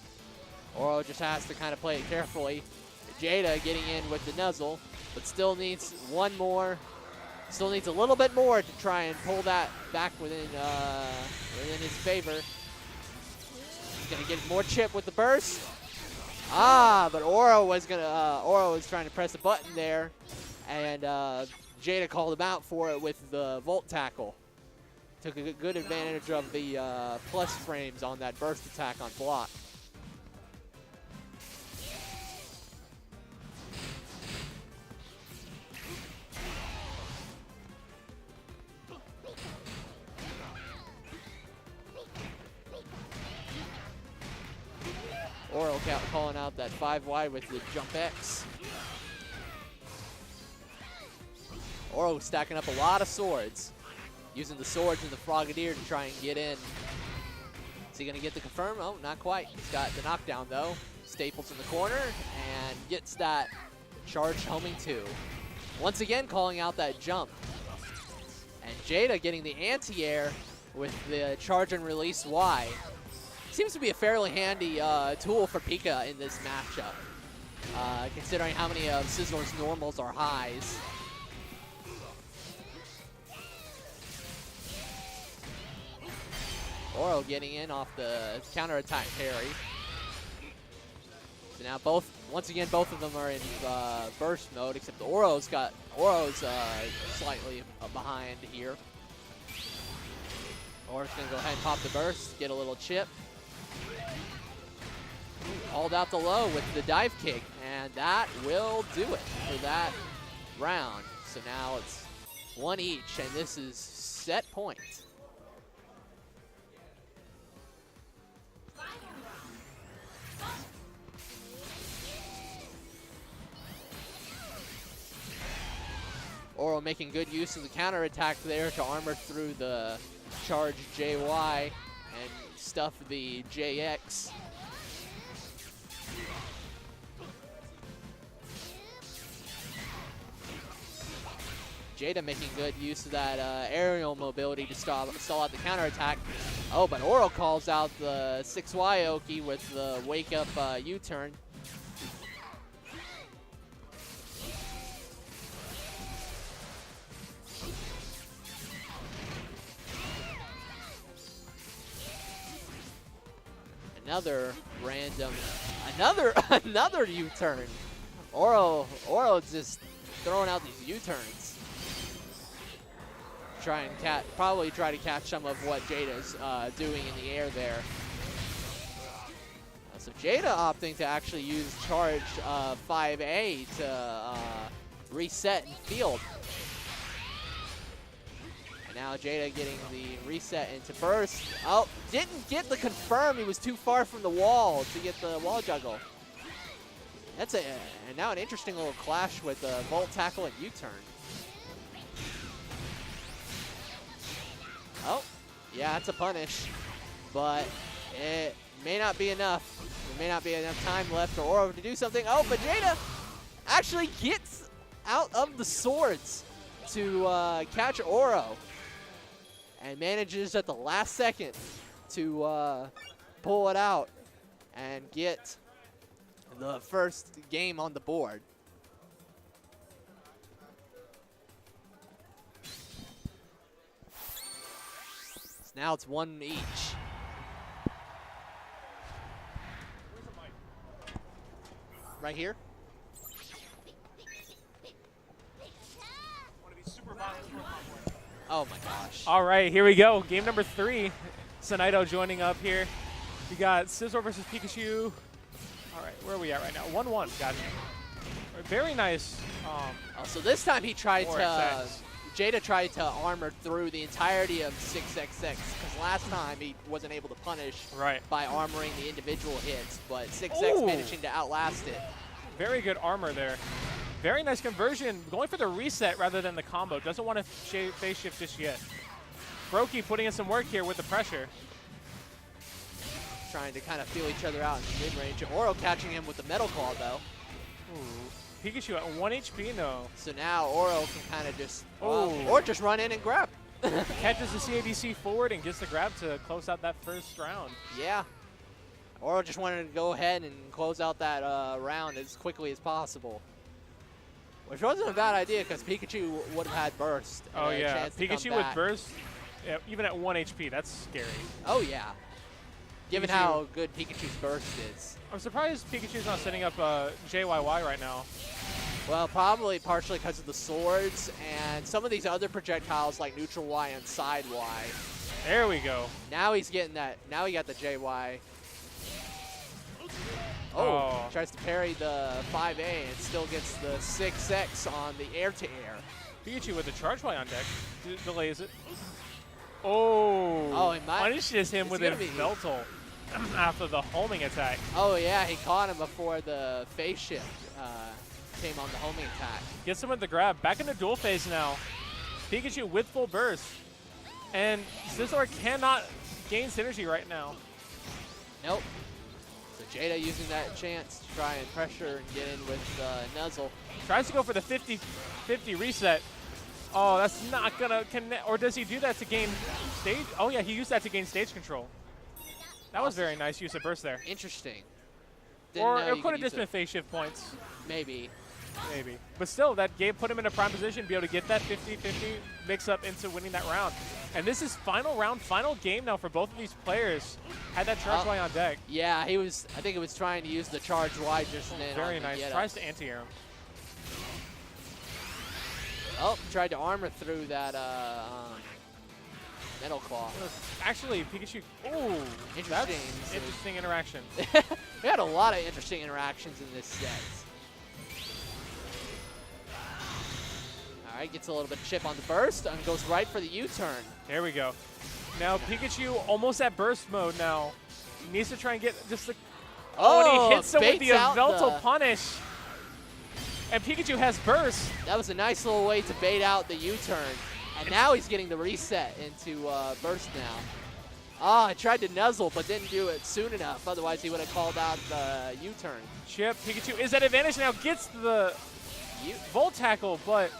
Oro just has to kind of play it carefully. Jada getting in with the Nuzzle, but still needs one more. Still needs a little bit more to try and pull that back within his favor. He's gonna get more chip with the burst. But Oro was trying to press a button there, and Jada called him out for it with the Volt Tackle. Took a good advantage of the plus frames on that burst attack on block. Oro calling out that 5Y with the jump X. Oro stacking up a lot of swords. Using the swords and the Frogadier to try and get in. Is he going to get the confirm? Oh, not quite. He's got the knockdown, though. Staples in the corner and gets that charge homing too. Once again, calling out that jump. And Jada getting the anti-air with the charge and release Y. Seems to be a fairly handy tool for Pika in this matchup, considering how many of Scizor's normals are highs. Oro getting in off the counterattack parry. So now once again, both of them are in burst mode, except Oro's slightly behind here. Oro's gonna go ahead and pop the burst, get a little chip. Called out the low with the dive kick, and that will do it for that round. So now it's one each, and this is set point. Oro making good use of the counter attack there to armor through the charge JY and stuff the JX. Jada making good use of that aerial mobility to stall out the counter attack. Oh, but Oro calls out the 6Y Oki with the wake up U-turn. Another random, another U-turn. Oro just throwing out these U-turns. Probably try to catch some of what Jada's doing in the air there. So Jada opting to actually use charge 5A to reset and field. And now Jada getting the reset into burst. Oh, didn't get the confirm. He was too far from the wall to get the wall juggle. And now an interesting little clash with Volt Tackle and U-turn. Oh, yeah, that's a punish, but it may not be enough. There may not be enough time left for Oro to do something. Oh, but Jada actually gets out of the swords to catch Oro and manages at the last second to pull it out and get the first game on the board. Now it's one each. Right here. Oh my gosh. All right, here we go. Game number 3. Sonido joining up here. We got Scizor versus Pikachu. All right, where are we at right now? 1-1. Gotcha. Very nice. So this time he tried to. Jada tried to armor through the entirety of 6XX because last time he wasn't able to punish by armoring the individual hits, but 6X managing to outlast it. Very good armor there. Very nice conversion, going for the reset rather than the combo. Doesn't want to phase shift just yet. Brokey putting in some work here with the pressure. Trying to kind of feel each other out in the mid-range. Oro catching him with the Metal Claw though. Ooh. Pikachu at 1 HP though. So now Oro can kind of just, or just run in and grab. Catches the CADC forward and gets the grab to close out that first round. Yeah. Oro just wanted to go ahead and close out that round as quickly as possible. Which wasn't a bad idea because Pikachu would have had burst. Oh yeah, Pikachu with burst, yeah, even at 1 HP, that's scary. Oh yeah. Given how good Pikachu's burst is. I'm surprised Pikachu's not setting up JYY right now. Well, probably partially because of the swords and some of these other projectiles like neutral Y and side Y. There we go. Now he's getting that. Now he got the JY. Oh, tries to parry the 5A and still gets the 6X on the air-to-air. Pikachu with the charge Y on deck. Delays it. Oh, he might, punishes him with a Veltal after the homing attack. Oh yeah, he caught him before the phase shift came on the homing attack. Gets him with the grab. Back into dual phase now. Pikachu with full burst. And Scizor cannot gain synergy right now. Nope. So Jada using that chance to try and pressure and get in with Nuzzle. Tries to go for the 50-50 reset. Oh, that's not gonna connect. Or does he do that to gain stage? Oh yeah, he used that to gain stage control. That was very nice use of burst there. Interesting. Or it could have just been phase shift points. Maybe. Maybe. But still, that game put him in a prime position to be able to get that 50-50 mix-up into winning that round. And this is final round, final game now for both of these players. Had that charge Y on deck. Yeah, he was. I think it was trying to use the charge Y just then. Very nice. Tries to anti-air him. Oh, tried to armor through that Metal Claw. Actually, Pikachu. Ooh, Interesting. That's interesting interaction. We had a lot of interesting interactions in this set. All right, gets a little bit of chip on the burst and goes right for the U-turn. There we go. Now Pikachu almost at burst mode now. He needs to try and get just the... Oh, and he hits him with the Yveltal Punish. And Pikachu has burst. That was a nice little way to bait out the U-turn. And now he's getting the reset into burst now. Oh, I tried to nuzzle, but didn't do it soon enough. Otherwise, he would have called out the U-turn. Chip, Pikachu is at advantage now. Gets the Volt Tackle, but...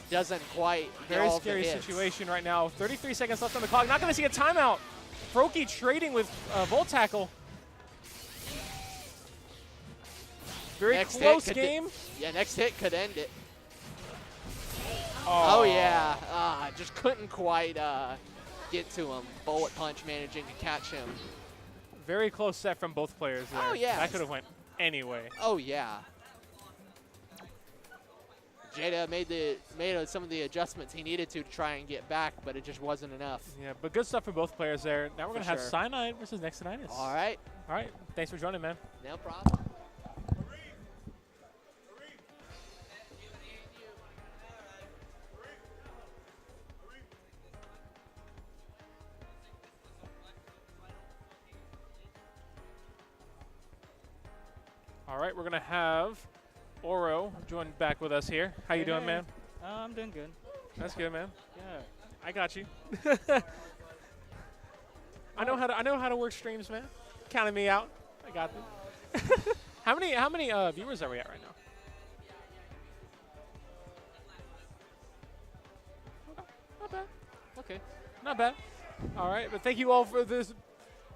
Doesn't quite. Very scary situation right now. 33 seconds left on the clock. Not going to see a timeout. Froakie trading with Volt Tackle. Very close game. Yeah, next hit could end it. Oh, yeah. Just couldn't quite get to him. Bullet Punch managing to catch him. Very close set from both players there. Oh, yeah. That could have went anyway. Oh, yeah. Jada made some of the adjustments he needed to try and get back, but it just wasn't enough. Yeah, but good stuff from both players there. Now we're going to have Cyanide versus Nexonitis. All right. All right. Thanks for joining, man. No problem. All right, we're going to have Oro join back with us here. How you doing, man? I'm doing good. That's good, man. Yeah. I got you. I know how to work streams, man. Counting me out. I got this. How many viewers are we at right now? Not bad. Okay. Not bad. All right, but thank you all for this.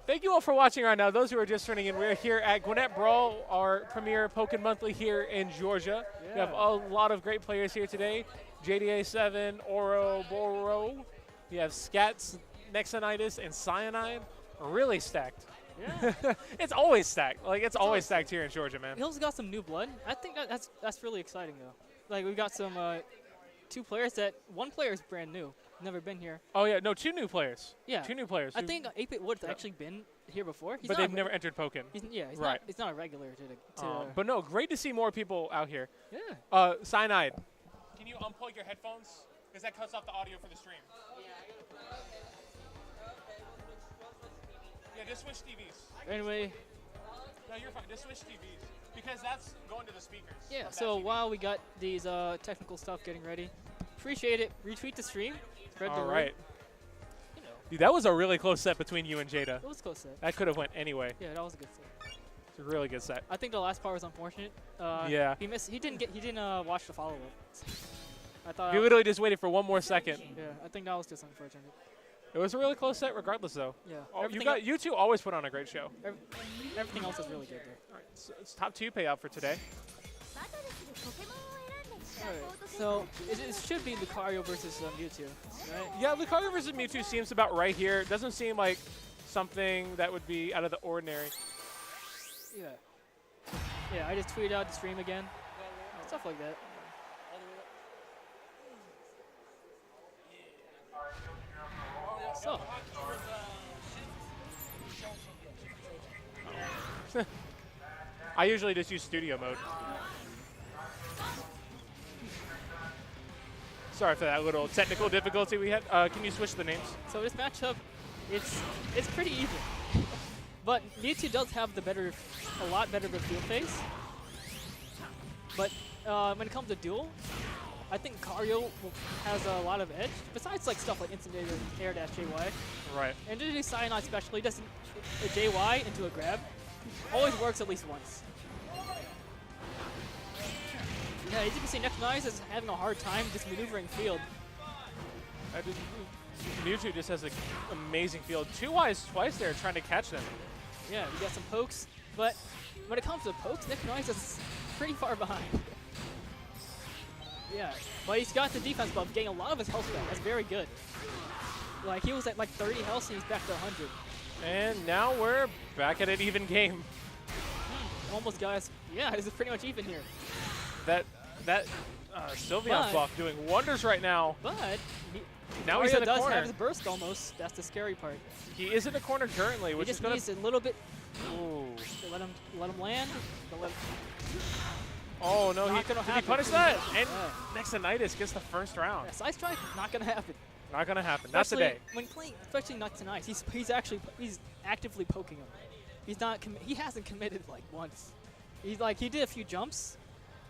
Thank you all for watching right now. Those who are just tuning in, we're here at Gwinnett Brawl, our premier Pokken Monthly here in Georgia. Yeah. We have a lot of great players here today. JDA7, Oro, Boro. We have Scats, Nexonitis, and Cyanide. Really stacked. Yeah. It's always stacked. Like, it's always stacked here in Georgia, man. He also got some new blood. I think that's really exciting, though. Like, we've got some two players that one player is brand new. Never been here. Oh, yeah. No, two new players. Yeah. Two new players. I think 8-Bit would have actually been here before. But they've never entered Pokken. He's right. It's not a regular to but no, great to see more people out here. Yeah. Cyanide, can you unplug your headphones? Because that cuts off the audio for the stream. Yeah, just switch TVs. Anyway. No, you're fine. Just switch TVs. Because that's going to the speakers. Yeah, so while we got these technical stuff getting ready, appreciate it. Retweet the stream. Spread the word. All right. Dude, that was a really close set between you and Jada. It was a close set. That could have went anyway. Yeah, that was a good set. It's a really good set. I think the last part was unfortunate. Yeah. He missed. He didn't watch the follow-up. I thought he literally just waited for one more second. Yeah, I think that was just unfortunate. It was a really close set, regardless, though. Yeah. Oh, you two always put on a great show. Everything else is really good there. All right, so it's top 2 payout for today. Alright, so it should be Lucario versus Mewtwo, right? Yeah, Lucario versus Mewtwo seems about right here. It doesn't seem like something that would be out of the ordinary. Yeah. Yeah, I just tweeted out the stream again. Stuff like that. So. I usually just use studio mode. Sorry for that little technical difficulty we had. Can you switch the names? So this matchup, it's pretty even. But Mewtwo does have a lot better of a field phase. But when it comes to duel, I think Lucario has a lot of edge. Besides like stuff like instant air dash JY. Right. And to do Cyanide especially, doesn't a JY into a grab always works at least once. Yeah, as you can see, Nexonitis is having a hard time just maneuvering field. Mewtwo just has an amazing field. 2Ys twice there trying to catch them. Yeah, you got some pokes, but when it comes to pokes, Nexonitis is pretty far behind. Yeah, but he's got the defense buff, getting a lot of his health back. That's very good. Like, he was at like 30 health, and he's back to 100. And now we're back at an even game. Almost, guys. Yeah, this is pretty much even here. That Sylveon's buff doing wonders right now. But Now he's in the does corner. have his burst almost. That's the scary part. He is in the corner currently, which He is just going needs a little bit. Ooh. Let him land. Oh no, Not did gonna he happen. punish that? And Yeah. Nexonitis gets the first round. Yeah, side strike, not gonna happen. Not gonna happen. Not Especially today. when playing, especially not tonight. He's actively poking him. He's not. He hasn't committed like once. He did a few jumps,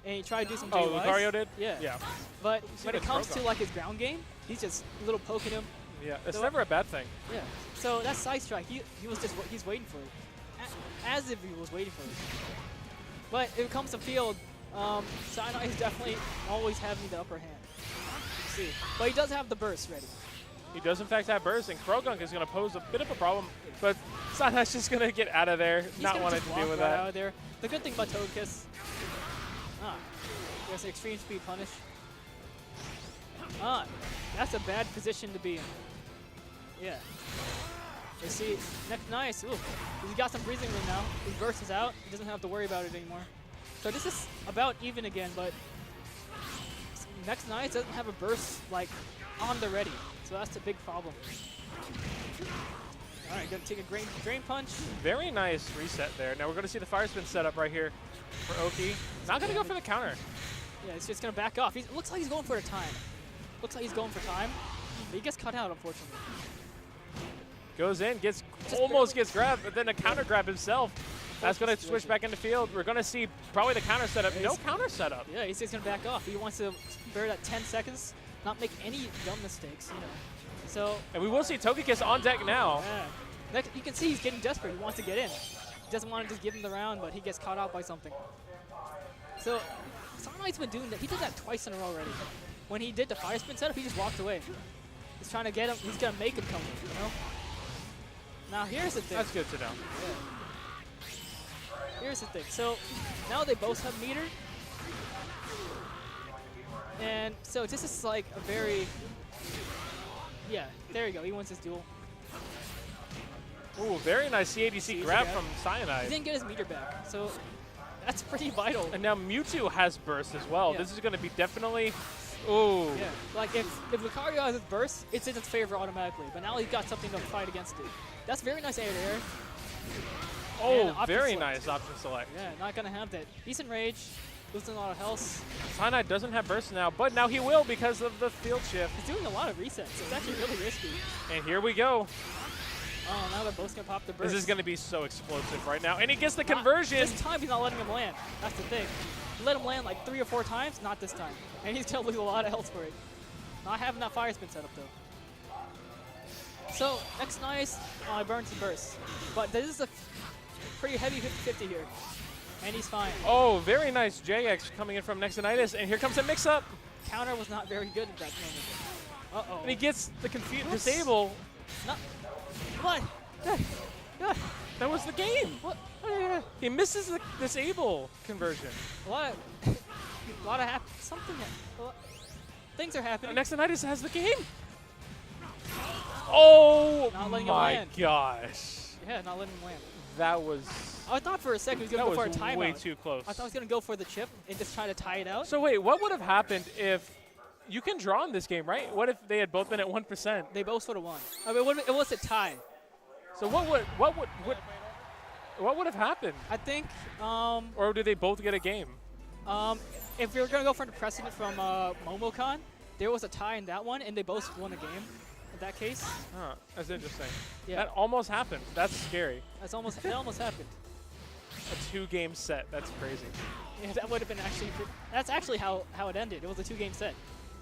and he tried to do some. Oh, JYs. Lucario did? Yeah. Yeah. But See when the it comes to Krogan. like his ground game, he's just little poking him. Yeah, it's So- never a bad thing. Yeah. So that side strike, he's waiting for it, as if he was waiting for it. But if it comes to field, Cyanide is definitely always having the upper hand. Let's see, but he does have the burst ready. He does in fact have burst, and Krogunk is going to pose a bit of a problem, but Sana's just going to get out of there, He's not gonna wanting just to walk deal with right that. out of there. The good thing about Togekiss, there's an extreme speed punish. That's a bad position to be in. Yeah. Let's see, next nice. Ooh, he's got some breathing room now. His burst is out. He doesn't have to worry about it anymore. So this is about even again, but next nice doesn't have a burst like on the ready. So that's a big problem. All right, gonna take a drain punch. Very nice reset there. Now we're going to see the fire spin set up right here for Oki. Not going to go for the counter. Yeah, it's just gonna back off. It looks like he's going for the time. Looks like he's going for time. But he gets cut out, unfortunately. Goes in, almost gets grabbed, but then a counter grab himself. That's going to switch back into field. We're going to see probably the counter setup. No counter setup. Yeah, he's just gonna back off. He wants to spare that 10 seconds, not make any dumb mistakes, you know. So And we will see Togekiss on deck now. yeah. Next, you can see he's getting desperate. He wants to get in. He doesn't want to just give him the round, but he gets caught out by something. So Sunlight's been doing that. He did that twice in a row already. When he did the fire spin setup, he just walked away. He's trying to get him. He's gonna make him come, you know. Now here's the thing. That's good to know. Here's the thing. So now they both have meter. And so this is like a very, yeah, there you go. He wins his duel. Ooh, very nice CADC grab from He Cyanide. didn't get his meter back. So that's pretty vital. And now Mewtwo has burst as well. Yeah. This is going to be definitely, ooh. Yeah, like if Lucario has his burst, it's in its favor automatically. But now he's got something to fight against it. That's very nice air-to-air. And Oh, option very select. nice option select. Yeah, not gonna have that. Decent rage, losing a lot of health. Cyanide doesn't have burst now, but now he will because of the field shift. He's doing a lot of resets. It's actually really risky. And here we go. Oh, now they're both gonna pop the burst. This is going to be so explosive right now. And he gets the Not- conversion. This time he's not letting him land. That's the thing. He let him land like 3 or 4 times, not this time. And he's gonna lose a lot of health for it. Not having that fire spin set up though. So next nice, burns and burst. But this is a pretty heavy 50-50 here. And he's fine. Oh, very nice JX coming in from Nexonitis. And here comes a mix-up. Counter was not very good at that moment. Uh-oh. And he gets the Oops. disable. Not, what? That was the game. What? He misses the disable conversion. What? A lot of things are happening. Nexonitis has the game. Oh Not letting him my land. gosh. Yeah, not letting him land. That was I thought for a second he was that going to go for a was timeout. way too close. I thought he was going to go for the chip and just try to tie it out. So wait, what would have happened if you can draw in this game, right? What if they had both been at 1%? They both would have won. I mean, it was a tie. So what would have happened? I think Or do they both get a game? if you're going to go for the precedent from MomoCon, there was a tie in that one, and they both won a game in that case. Huh, that's interesting. Yeah, That almost happened. That's scary. it almost happened. A 2-game set. That's crazy. Yeah, that would have been that's actually how it ended. It was a 2-game set.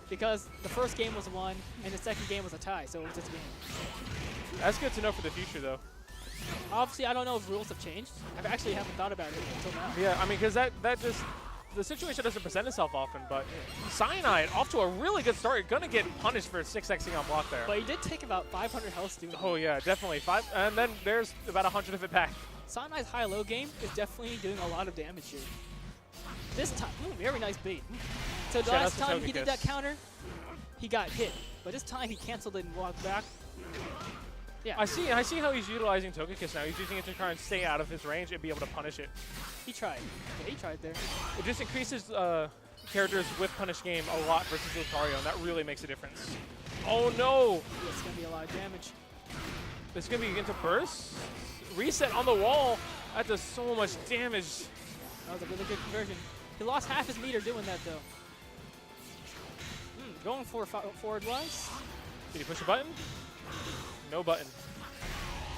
Because the first game was a 1, and the second game was a tie, so it was just a game. That's good to know for the future, though. Obviously, I don't know if rules have changed. I actually haven't thought about it until now. Yeah, I mean, because that just the situation doesn't present itself often. But Cyanide off to a really good start. Gonna get punished for 6xing on block there. But he did take about 500 health doing Oh yeah, definitely 5, and then there's about 100 of it back. Cyanide's high-low game is definitely doing a lot of damage here. This time, ooh, very nice bait. So the Shout out last to time he did that Togekiss. counter, he got hit. But this time he canceled it and walked back. Yeah, I see how he's utilizing Togekiss now. He's using it to try and stay out of his range and be able to punish it. he tried. Yeah, he tried there. It just increases characters with punish game a lot versus Lucario, and that really makes a difference. Oh no! Yeah, it's going to be a lot of damage. It's going to be into burst. Reset on the wall. That does so much damage. That was a really good conversion. He lost half his meter doing that, though. Going for forward-wise. Did he push a button? No button.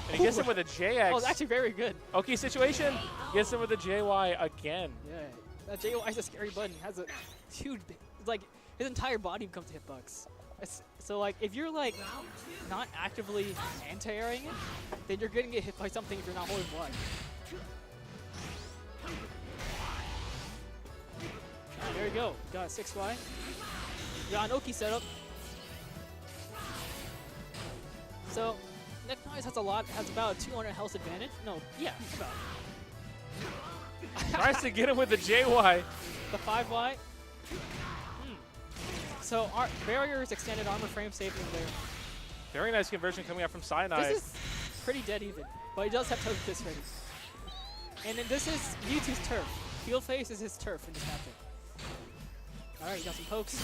And he gets him with a JX. Oh, it's actually very good. Okay, situation. Gets him with a JY again. Yeah, that JY is a scary button. Has a huge, it's like his entire body becomes a hitbox. So like, if you're like not actively anti-airing it, then you're gonna get hit by something if you're not holding Y. There we go. Got a 6Y. Got an Oki setup. So, Nectarize has about a 200 health advantage. No, yeah, about. Tries to get him with the JY. The 5Y. So, our barriers, extended armor frame, saving him there. Very nice conversion coming out from Cyanide. This is pretty dead even, but he does have Togekiss ready. And then this is Mewtwo's turf. Field Face is his turf in this matchup. Alright, he got some pokes.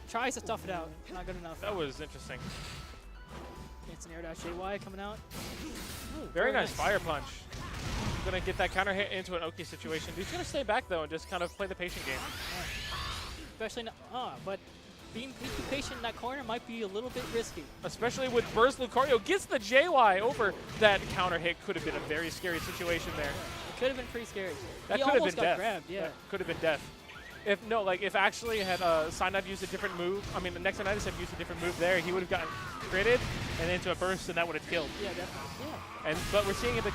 Tries to stuff it out. Not good enough. That was interesting. It's an air dash JY coming out. Ooh, Very nice fire punch. Gonna get that counter hit into an Oki situation. He's gonna stay back though and just kind of play the patient game. Especially, but being too patient in that corner might be a little bit risky. Especially with burst. Lucario gets the JY over that counter hit. Could have been a very scary situation there. It could have been pretty scary. That He could have almost been got death. grabbed, yeah. That could have been death. If actually had Cyanide used a different move, I mean, the Nectarize had used a different move there, he would have gotten critted and into a burst, and that would have killed. Yeah, definitely. Yeah. But we're seeing the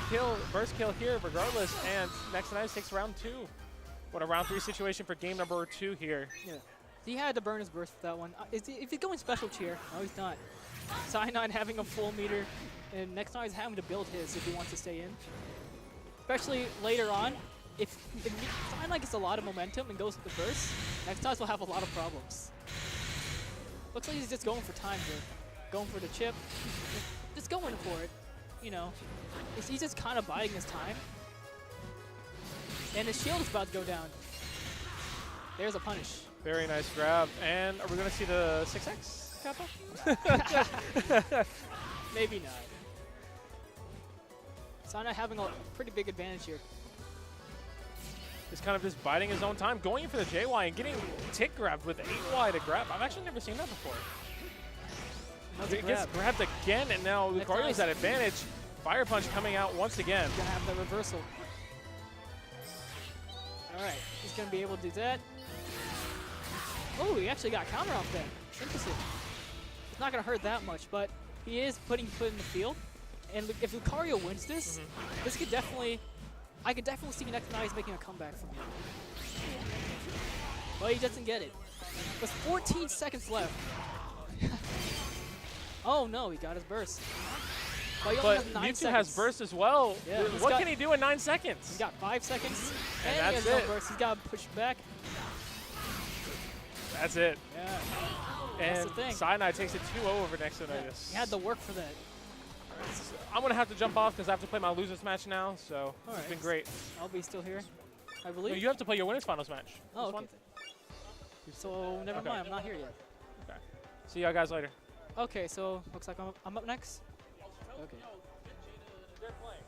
burst kill here regardless, and Nectarize takes round 2. What a round 3 situation for game number 2 here. Yeah. He had to burn his burst with that one. If he's going special tier, no, he's not. Cyanide having a full meter, and Nectarize having to build his if he wants to stay in. Especially later on. If Cyanide gets a lot of momentum and goes to the burst, Nectarize will have a lot of problems. Looks like he's just going for time here. Going for the chip. Just going for it. You know. He's just kind of biding his time. And his shield is about to go down. There's a punish. Very nice grab. And are we going to see the 6X Kappa? Maybe not. Cyanide having a pretty big advantage here. He's kind of just biding his own time, going in for the JY and getting tick grabbed with 8Y to grab. I've actually never seen that before. It gets grabbed again, and now Lucario's at advantage. Fire punch coming out once again. He's going to have the reversal. All right, he's going to be able to do that. Oh, he actually got counter off that. Interesting. It's not going to hurt that much, but he is putting foot in the field. And if Lucario wins this, this could definitely... I could definitely see Nectarize making a comeback from him. But he doesn't get it. There's 14 seconds left. Oh no, he got his burst. But he only has 9 Mewtwo seconds. has burst as well. Yeah, What can he do in 9 seconds? He's got 5 seconds. And he that's has it. no burst. He's got to push back. That's it. Yeah. And That's the thing. Cyanide takes it 2-0 over Nectarize. Yeah. He had to work for that. I'm going to have to jump off because I have to play my losers match now, so All it's right. been great. I'll be still here, I No, believe. you have to play your winners finals match. Oh, This okay. one? So never Okay. mind, I'm not here yet. Okay. See y'all guys later. Okay, so looks like I'm up next. Okay. They're playing.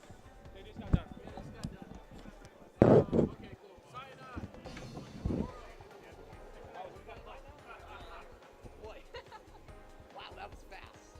They just got done. Wow, that was fast.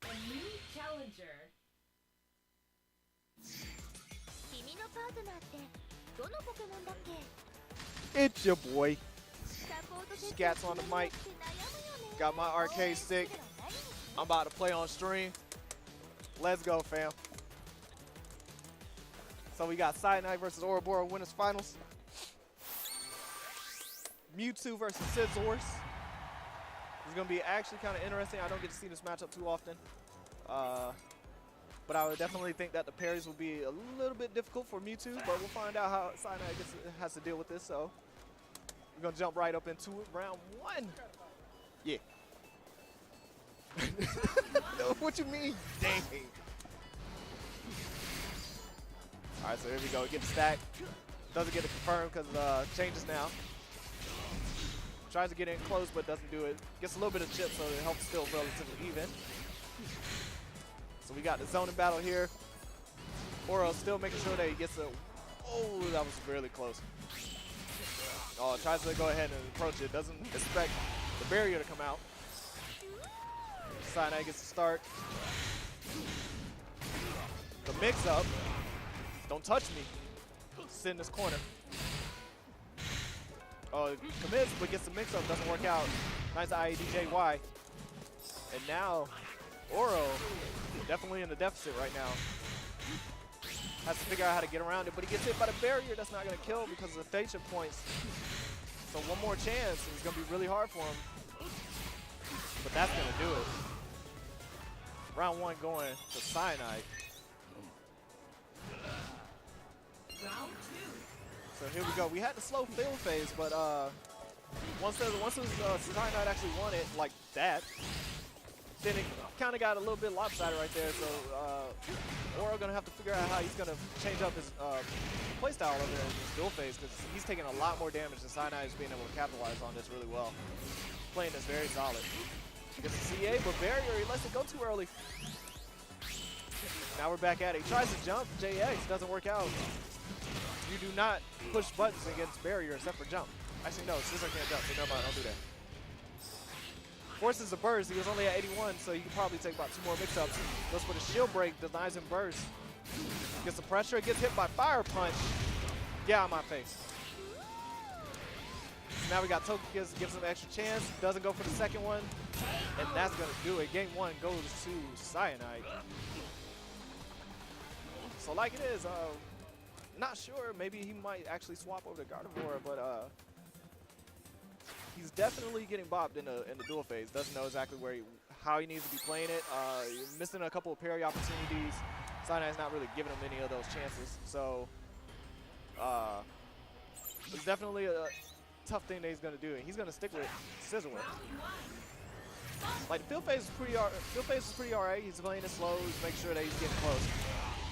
A new challenger. 君のパートナーってどのポケモンだっけ？ It's your boy. サポートセット Scats on the mic. って悩むよね。 Got my arcade stick. I'm about to play on stream. Let's go, fam. So we got Cyanide versus Ouroboros winners finals. Mewtwo versus Scizor. It's going to be actually kind of interesting. I don't get to see this matchup too often. But I would definitely think that the parries will be a little bit difficult for Mewtwo, but we'll find out how Cyanide has to deal with this. So we're going to jump right up into it. Round one. Yeah. What you mean? Dang. All right, so here we go. Get the stack. Doesn't get it confirmed because changes now. Tries to get in close, but doesn't do it. Gets a little bit of chip, so it helps still relatively even. So we got the zoning battle here. Oro still making sure that he gets a... Oh, that was really close. Oh, tries to go ahead and approach it. Doesn't expect the barrier to come out. Cyanide gets to start. The mix-up. Don't touch me. Sit in this corner. Oh, commits, but gets the mix-up. Doesn't work out. Nice IEDJY. And now, Oro definitely in the deficit right now. Has to figure out how to get around it, but he gets hit by the barrier. That's not going to kill because of the Thatia points. So one more chance, and it's going to be really hard for him. But that's going to do it. Round one going to Cyanide. Round two. So here we go. We had the slow field phase, but once Cyanide actually won it like that, then it kind of got a little bit lopsided right there. So Oro gonna have to figure out how he's gonna change up his playstyle over there in this dual phase because he's taking a lot more damage than Cyanide is being able to capitalize on this really well. Playing this very solid. Gets the CA, but barrier, he lets it go too early. Now we're back at it. He tries to jump, JX, doesn't work out. You do not push buttons against barrier except for jump. Actually, no, Scizor can't jump, so never mind, don't do that. Forces a burst, he was only at 81, so he can probably take about 2 more mix-ups. Goes for the shield break, denies him burst. Gets the pressure, gets hit by fire punch. Get out of my face. So now we got Togekiss, gives him an extra chance, doesn't go for the second one, and that's gonna do it. Game one goes to Cyanide. So like it is, not sure, maybe he might actually swap over to Gardevoir, but he's definitely getting bopped in the dual phase. Doesn't know exactly how he needs to be playing it. Missing a couple of parry opportunities. Cyanide's not really giving him any of those chances. So it's definitely a tough thing that he's gonna do. And he's gonna stick with Scizor. Like the field phase is pretty alright. He's playing it slow. He's making sure that he's getting close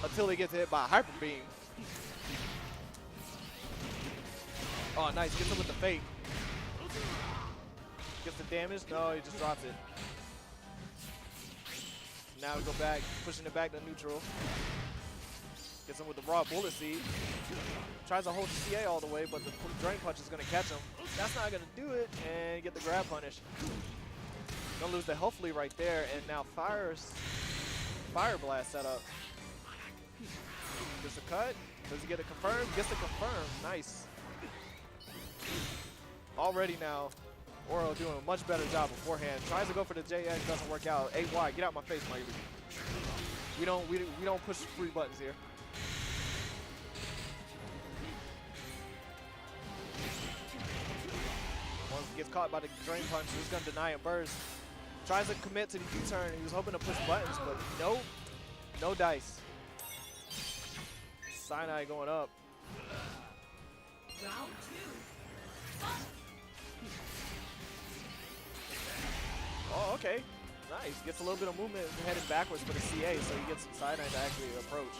until he gets hit by a Hyper Beam. Oh, nice. Gets him with the fake. Gets the damage. No, he just drops it. Now we go back, pushing it back to neutral. Gets him with the raw bullet seed. Tries to hold the CA all the way, but the drain punch is going to catch him. That's not going to do it, and get the grab punish. Gonna lose the health lead right there, and now Fire Blast set up. Gets a cut. Does he get it confirmed? Gets it confirmed. Nice. Already now, Oro doing a much better job beforehand. Tries to go for the JX, doesn't work out. AY, get out my face, Mike. We don't push free buttons here. Gets caught by the Drain Punch. Who's going to deny a burst. Tries to commit to the U-turn. He was hoping to push buttons, but nope. No dice. Sinai going up. Round 2. Oh, okay. Nice. Gets a little bit of movement heading backwards for the CA, so he gets Sinai to actually approach.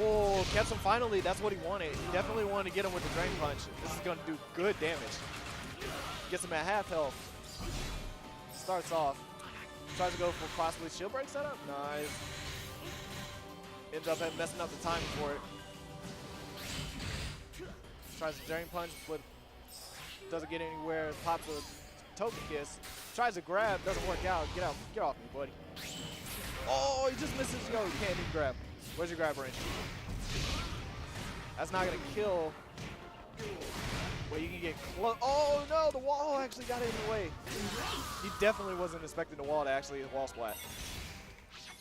Oh, catch him finally. That's what he wanted. He definitely wanted to get him with the Drain Punch. This is going to do good damage. Gets him at half health. Starts off. Tries to go for possibly shield break setup. Nice. Ends up messing up the timing for it. Tries to Drain Punch, but doesn't get anywhere. Pops a Token Kiss. Tries to grab, doesn't work out. Get out, get off me, buddy. Oh, he just misses. Yo, you can't even grab. Where's your grab range? That's not gonna kill. Well, you can get close. Oh no, the wall actually got in the way. He definitely wasn't expecting the wall to actually wall splat.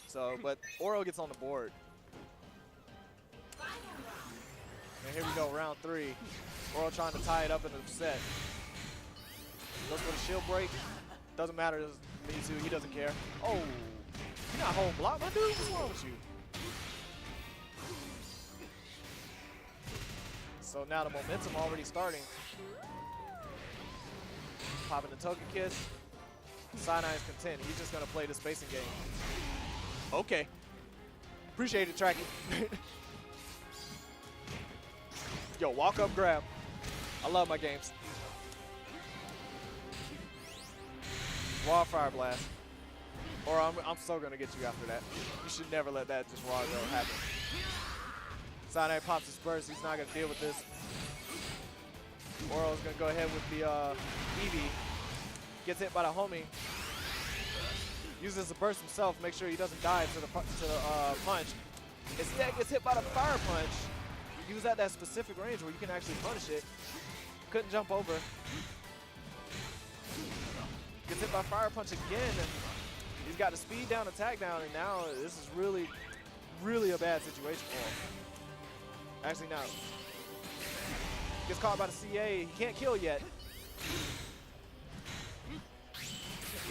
So, but Oro gets on the board. And here we go, round 3. Oro trying to tie it up in the set. Goes for the shield break. Doesn't matter, Mewtwo, he doesn't care. Oh, you're not home block, my dude. What's wrong with you? So now the momentum already starting. Popping the Token Kiss. Sinai is content. He's just gonna play the spacing game. Okay. Appreciate it, Tracky. Yo, walk up grab. I love my games. Raw Fire Blast. Or I'm so gonna get you after that. You should never let that just raw go happen. Sinai pops his burst. He's not gonna deal with this. Oro's gonna go ahead with the Eevee. Gets hit by the homing. Uses the burst himself. Make sure he doesn't die to the punch. Instead, gets hit by the fire punch. He was at that specific range where you can actually punish it. Couldn't jump over. Gets hit by fire punch again, and he's got the speed down, attack down, and now this is really, really a bad situation for him. Actually, no. Gets caught by the CA. He can't kill yet.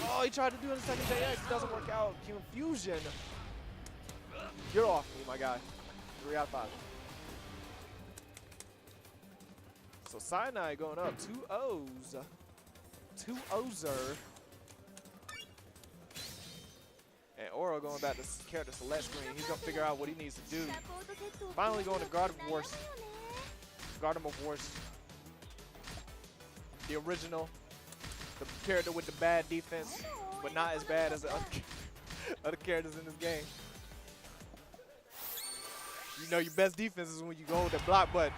Oh, he tried to do it in second JX. It doesn't work out. Confusion. You're off me, my guy. 3 out of 5. So Sinai going up. 2 O's. 2 O's-er. And Oro going back to character select screen. He's going to figure out what he needs to do. Finally going to Garden of Wars. Garden of Wars. The original. The character with the bad defense, but not as bad as the other characters in this game. You know your best defense is when you go with the block button.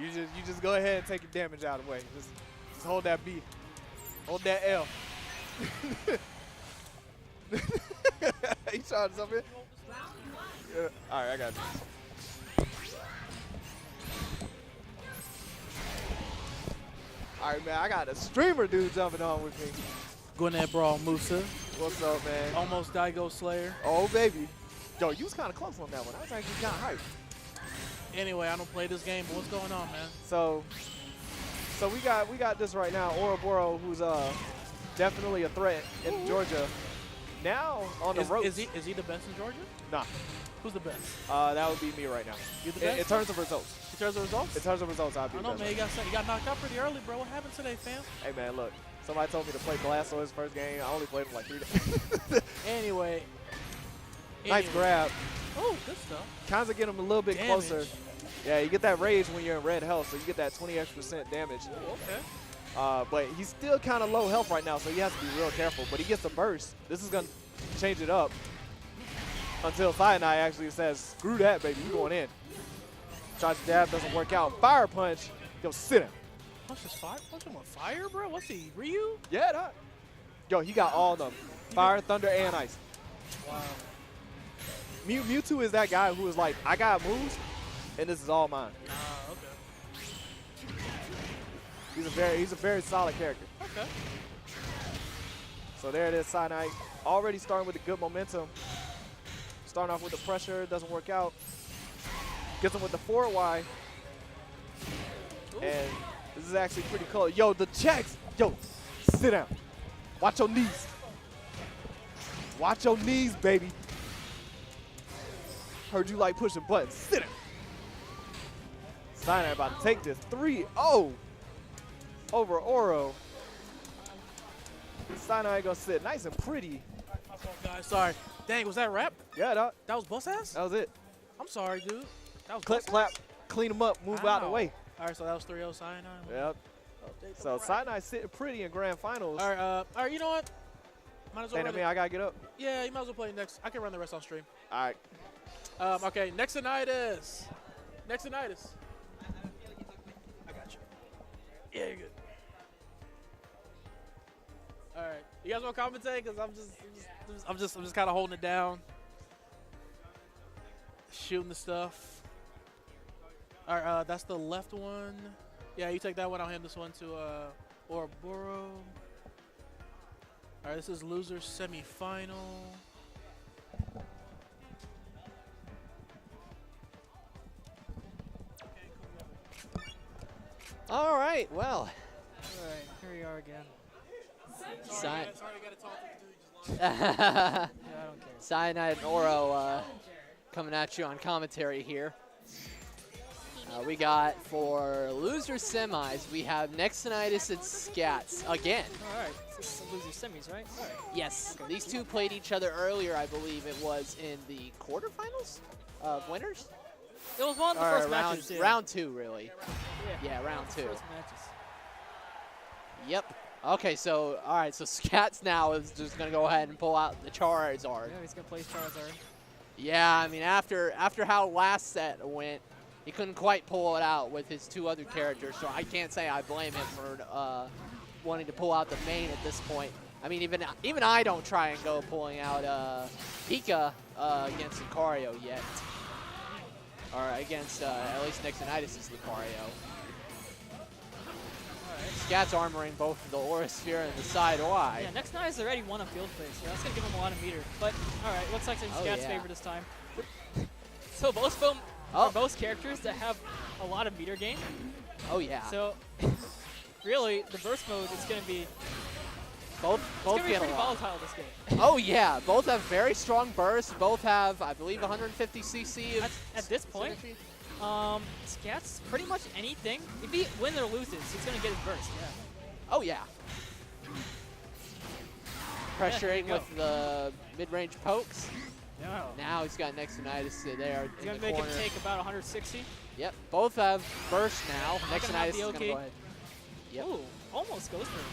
You just go ahead and take your damage out of the way. Just hold that B. Hold that L. You trying something? Yeah. All right, I got you. All right, man, I got a streamer dude jumping on with me. Gwinnett Brawl Musa. What's up, man? Almost Daigo Slayer. Oh, baby. Yo, you was kind of close on that one. I was actually kind of hyped. Anyway, I don't play this game, but what's going on, man? So we got this right now. Ouroboros, who's definitely a threat in Georgia. Now on the ropes. Is he the best in Georgia? Nah. Who's the best? That would be me right now. You the best? In terms of results. In terms of results? In terms of results, I'd be I the don't know, best. man. You got knocked out pretty early, bro. What happened today, fam? Hey, man, look. Somebody told me to play Blastoise first game. I only played him like 3 days. Anyway. Nice grab. Oh, good stuff. Kind of get him a little bit closer. Yeah, you get that rage when you're in red health, so you get that 20% damage. Oh, okay. But he's still kind of low health right now, so he has to be real careful. But he gets a burst. This is going to change it up until Sinai actually says, screw that, baby. You going in. Tries to dab, doesn't work out. Fire punch. Go sit him. Punch him with fire, bro? What's he, Ryu? Yeah, that. Yo, he got all of them. Fire, thunder, and ice. Wow. Mewtwo is that guy who is like, I got moves, and this is all mine. Okay. He's a very solid character. Okay. So there it is, Sinai. Already starting with a good momentum. Starting off with the pressure, doesn't work out. Gets him with the forward Y. And this is actually pretty cool. Yo, the checks. Yo, sit down. Watch your knees. Watch your knees, baby. Heard you like pushing buttons. Sit down. Cyanide about to take this 3-0 over Oro. Cyanide gonna sit nice and pretty. My fault, guys. Sorry. Dang, was that rap? Yeah, dog. That was bus ass? That was it. I'm sorry, dude. That was Clip, bus clap, ass? clean them up, move out the Ow. way. All right, so that was 3-0 Cyanide. Yep. So Cyanide sitting pretty in grand finals. All right, you know what? Might as well Hey, run I mean, I gotta get up. Yeah, you might as well play next. I can run the rest on stream. All right. Okay, Nexonitis. Nexonitis. I got you. Yeah, you're good. All right, you guys want to commentate? Cause I'm just kind of holding it down, shooting the stuff. All right, that's the left one. Yeah, you take that one. I'll hand this one to Ouroboros. All right, this is loser semifinal. All right, well. All right, here we are again. Sorry, Yeah, I don't care. Cyanide and Oro coming at you on commentary here. We got for loser semis, we have Nexonitis and Scats again. All right, this is the loser semis, right? All right. Yes, these two played each other earlier, I believe it was in the quarterfinals of winners. It was one of the Or first round, matches. Yeah. round two, really. Yeah, Yeah, round two. First matches. Yep. Okay, so, all right, so Scats now is just going to go ahead and pull out the Charizard. Yeah, he's gonna play Charizard. Yeah, I mean, after how last set went, he couldn't quite pull it out with his two other characters, so I can't say I blame him for wanting to pull out the main at this point. I mean, even I don't try and go pulling out Pika against Lucario yet. Or against, at least Nexonitis' Lucario. Scat's armoring both the Aura Sphere and the side Y. Yeah, next night has already won a field phase, so that's going to give him a lot of meter. But, all right, looks like it's Oh, Scat's yeah. favor this time. So both of them are both characters that have a lot of meter gain. Oh, yeah. So, really, the burst mode is going to be both pretty get a lot. volatile this game. Oh, yeah. Both have very strong bursts. Both have, I believe, 150 CC. At this point, synergy. Scat's pretty much anything. If he wins or loses, he's going to get his burst, yeah. Oh, yeah. Pressuring go. with the mid-range pokes. No. Now he's got Nexonitis there He's in going the to make corner. him take about 160. Yep, both have burst now. Not gonna have Nexonitis is the going to OK. go ahead. Yep. Ooh, almost goes for him.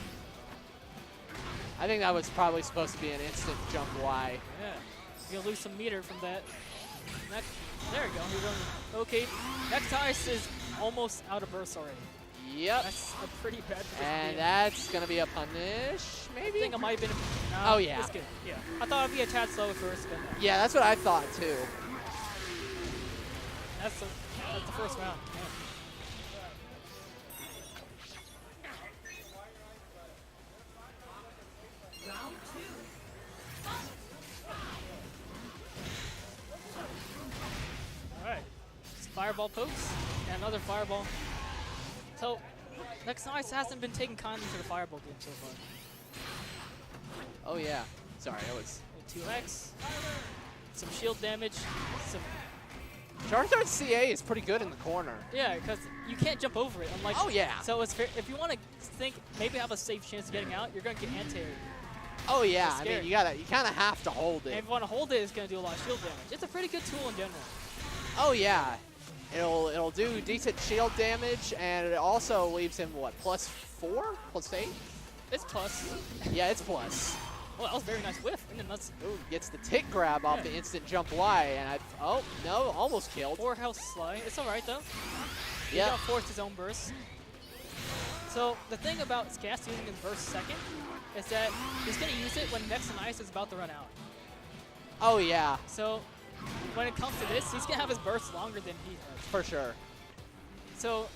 I think that was probably supposed to be an instant jump Y. Yeah. You'll lose some meter from that. There we go. He's going OK. Next ice is almost out of burst already. Yep. That's a pretty bad position. And that's going to be a punish, I maybe? think it might have been. Nah, Oh, yeah. It's good. Yeah. I thought it'd be a tad slow at first, but no. Yeah, that's what I thought, too. That's the first round. Yeah. Alright. Fireball pokes, and another fireball. So, Nexonitis hasn't been taking kindly to the fireball game so far. Oh, yeah. Sorry, I was... 2x, some shield damage, some... Charizard's CA is pretty good in the corner. Yeah, because you can't jump over it. Unlike, Oh, yeah. So it's fair, if you want to think maybe have a safe chance of getting out, you're going to get anti-air. Oh, yeah. That's I mean, scary. you kind of have to hold And it. if you want to hold it, it's going to do a lot of shield damage. It's a pretty good tool in general. Oh, yeah. It'll do decent shield damage, and it also leaves him, what, +4? +8? It's plus. Yeah, it's plus. Oh, that was a very nice whiff. And then that's Ooh, gets the tick grab off Yeah. the instant jump Y, and oh, no, almost killed. 4 health slide. It's all right, though. He Yeah. got forced his own burst. So the thing about Scast using his burst second is that he's going to use it when Nexonitis is about to run out. Oh, yeah, So when it comes to this, he's going to have his burst longer than he has. for sure. So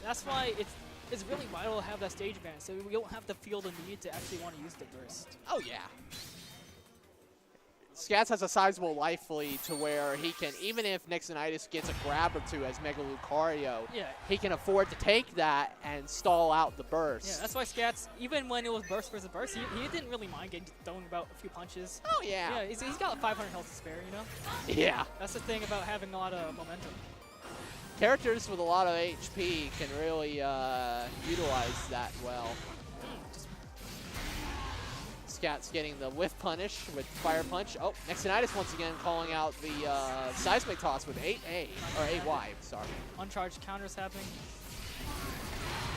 that's why it's really vital to have that stage ban, so we don't have to feel the need to actually want to use the burst. Oh, yeah. Scats has a sizable life lead to where he can, even if Nixonitis gets a grab or two as Mega Lucario, Yeah. he can afford to take that and stall out the burst. Yeah, that's why Scats, even when it was burst versus burst, he didn't really mind getting thrown about a few punches. Oh, yeah. Yeah, he's got 500 health to spare, you know? Yeah. That's the thing about having a lot of momentum. Characters with a lot of HP can really utilize that well. Scats getting the whiff punish with Fire Punch. Oh, Nixonitis once again calling out the Seismic Toss with 8A, or 8Y, sorry. Uncharged counters happening.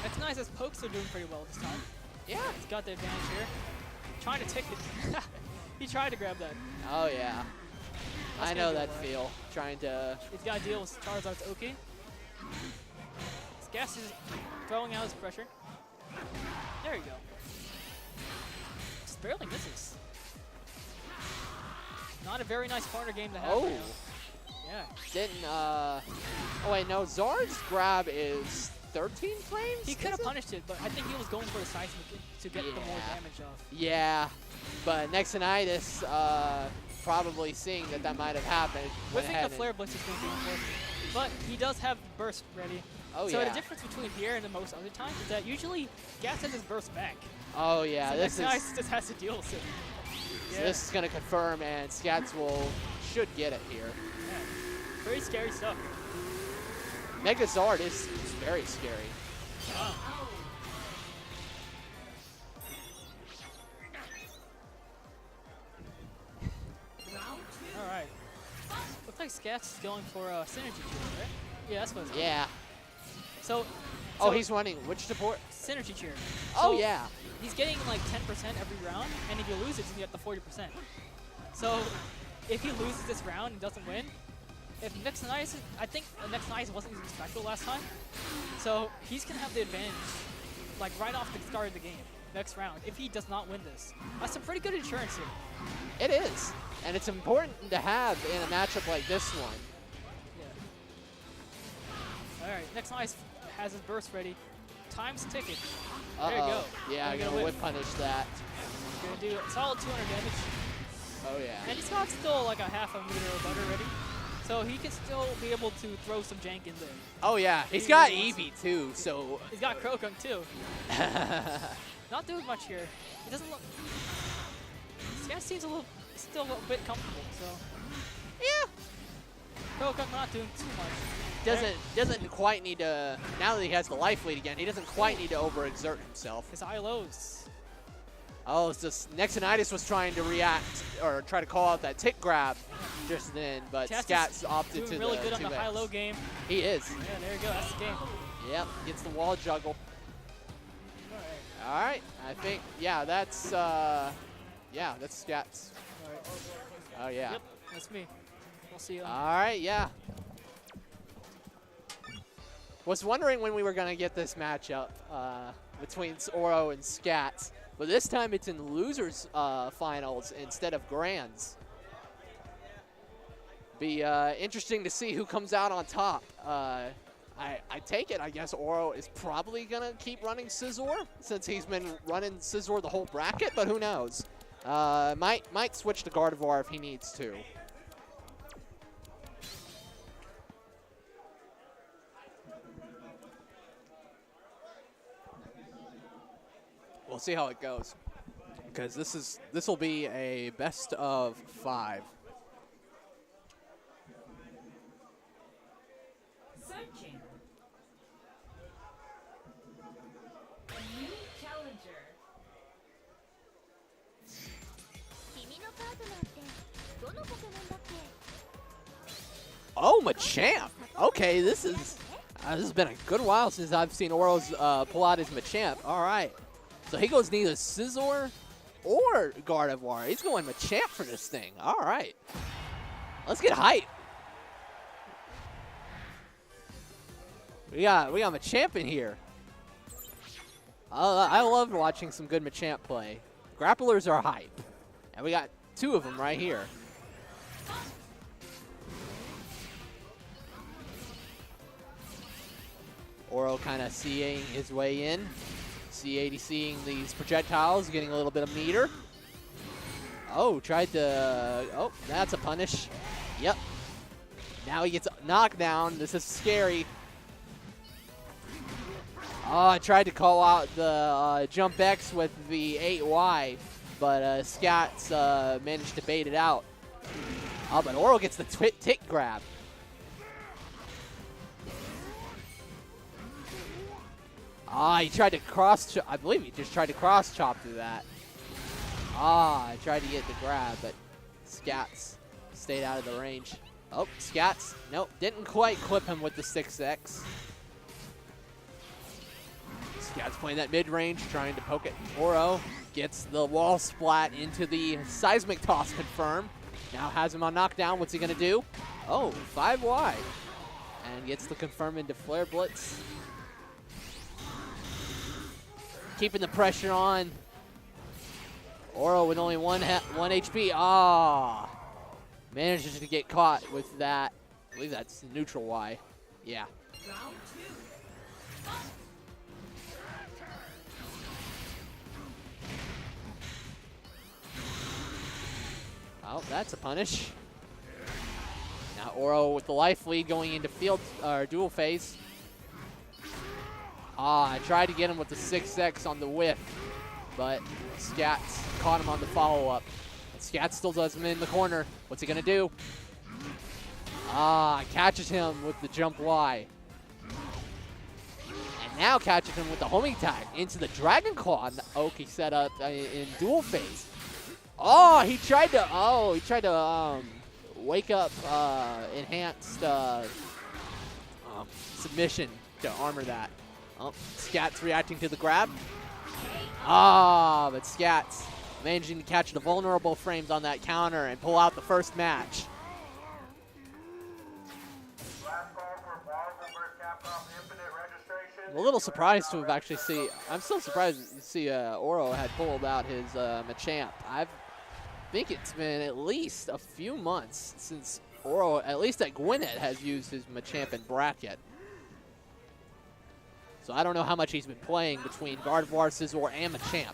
Nixonitis' pokes are doing pretty well this time. Yeah. He's got the advantage here. Trying to take it. He tried to grab that. Oh, yeah. That's I gonna know be that alright. feel. Trying to... He's got to deal with Charizard's Oki. Scats is throwing out his pressure. There you go. Just barely misses. Not a very nice corner game to have. Oh. Right now. Yeah. Didn't, Oh, wait, no. Zard's grab is 13 frames? He could have is it? punished it, but I think he was going for the seismic to get the more Yeah. damage off. Yeah. But Nixonitis, probably seeing that might have happened. I went think ahead the and- Flare Blitz is going to be unfortunate. But he does have burst ready. Oh, So yeah. the difference between here and the most other times is that usually Gas has his burst back. Oh, yeah. So This Nixonitis is... just has to deal with it. So this is going to confirm, and Scats should get it here. Yeah. Pretty scary stuff. Mega Zard is very scary. Wow. All right. Looks like Scats is going for a synergy cheer, right? Yeah, that's what it's called. Yeah. So, Oh, he's running which support? synergy cheer. Oh, So yeah. He's getting like 10% every round, and if he loses, he's gonna get the 40%. So, if he loses this round and doesn't win, if Nixonitis, I think Nixonitis wasn't using special last time, so he's gonna have the advantage, like right off the start of the game, next round, if he does not win this. That's some pretty good insurance here. It is. And it's important to have in a matchup like this one. Yeah. Alright, Nixonitis has his burst ready. Time's ticking. Uh-oh. There you go. Yeah, I'm Gonna going to whip punish that. Gonna do a solid 200 damage. Oh, yeah. And he's got still like a half a meter of butter ready. So he can still be able to throw some jank in there. Oh, yeah. He's He got really wants Eevee, too, so... He's got Krokunk too. Not doing much here. He doesn't look... This guy seems still a bit comfortable, so... yeah. Krokunk not doing too much. Doesn't quite need to... Now that he has the life lead again, he doesn't quite need to overexert himself. His ILOs. Oh, it's just Nixonitis was trying to react, or try to call out that tick grab just then, but Cats Scats opted doing to really the good on the 2X. high-low game. He is. Yeah, there you go. That's the game. Yep, gets the wall juggle. All All right, I think, yeah, that's Scats. right. Oh, yeah. Yep, that's me. We'll see you. All right, yeah. Was wondering when we were going to get this matchup between Oro and Scats, but this time it's in losers finals instead of grands. Be interesting to see who comes out on top. I take it, I guess Oro is probably going to keep running Scizor since he's been running Scizor the whole bracket, but who knows. Might switch to Gardevoir if he needs to. We'll see how it goes, because this will be a best of 5. Searching. A new challenger. 君のパートナーってどのポケモンだっけ Oh, Machamp. Okay, this has been a good while since I've seen Oro's pull out his Machamp. All right, so he goes neither Scizor or Gardevoir. He's going Machamp for this thing. All right, let's get hype. We got Machamp in here. I love watching some good Machamp play. Grapplers are hype, and we got 2 of them right here. Oro kind of seeing his way in. C80 seeing these projectiles, getting a little bit of meter. Oh, tried to, oh, that's a punish. Yep. Now he gets knocked down. This is scary. Oh, I tried to call out the jump X with the 8Y, but Scats managed to bait it out. Oh, but Oro gets the tick grab. Ah, he tried to I believe he just tried to cross chop through that. Ah, I tried to get the grab, but Scats stayed out of the range. Oh, Scats, nope, didn't quite clip him with the 6X. Scats playing that mid-range, trying to poke it. Oro gets the wall splat into the seismic toss confirm. Now has him on knockdown. What's he going to do? Oh, 5Y. And gets the confirm into Flare Blitz. Keeping the pressure on. Oro with only one HP. Ah. Manages to get caught with that. I believe that's neutral Y. Yeah. Round 2. Oh, that's a punish. Now Oro with the life lead going into dual phase. Ah, I tried to get him with the 6X on the whiff, but Scats caught him on the follow-up. Scats still does him in the corner. What's he gonna do? Ah, catches him with the jump Y. And now catches him with the homing tag into the Dragon Claw Oki set up in dual phase. Oh, he tried to wake up enhanced submission to armor that. Oh, Scats reacting to the grab. Ah, but Scats managing to catch the vulnerable frames on that counter and pull out the first match. I'm a little surprised to have actually I'm still surprised to see Oro had pulled out his Machamp. I think it's been at least a few months since Oro, at least at Gwinnett, has used his Machamp in bracket. So I don't know how much he's been playing between Gardevoir, Scizor, and Machamp.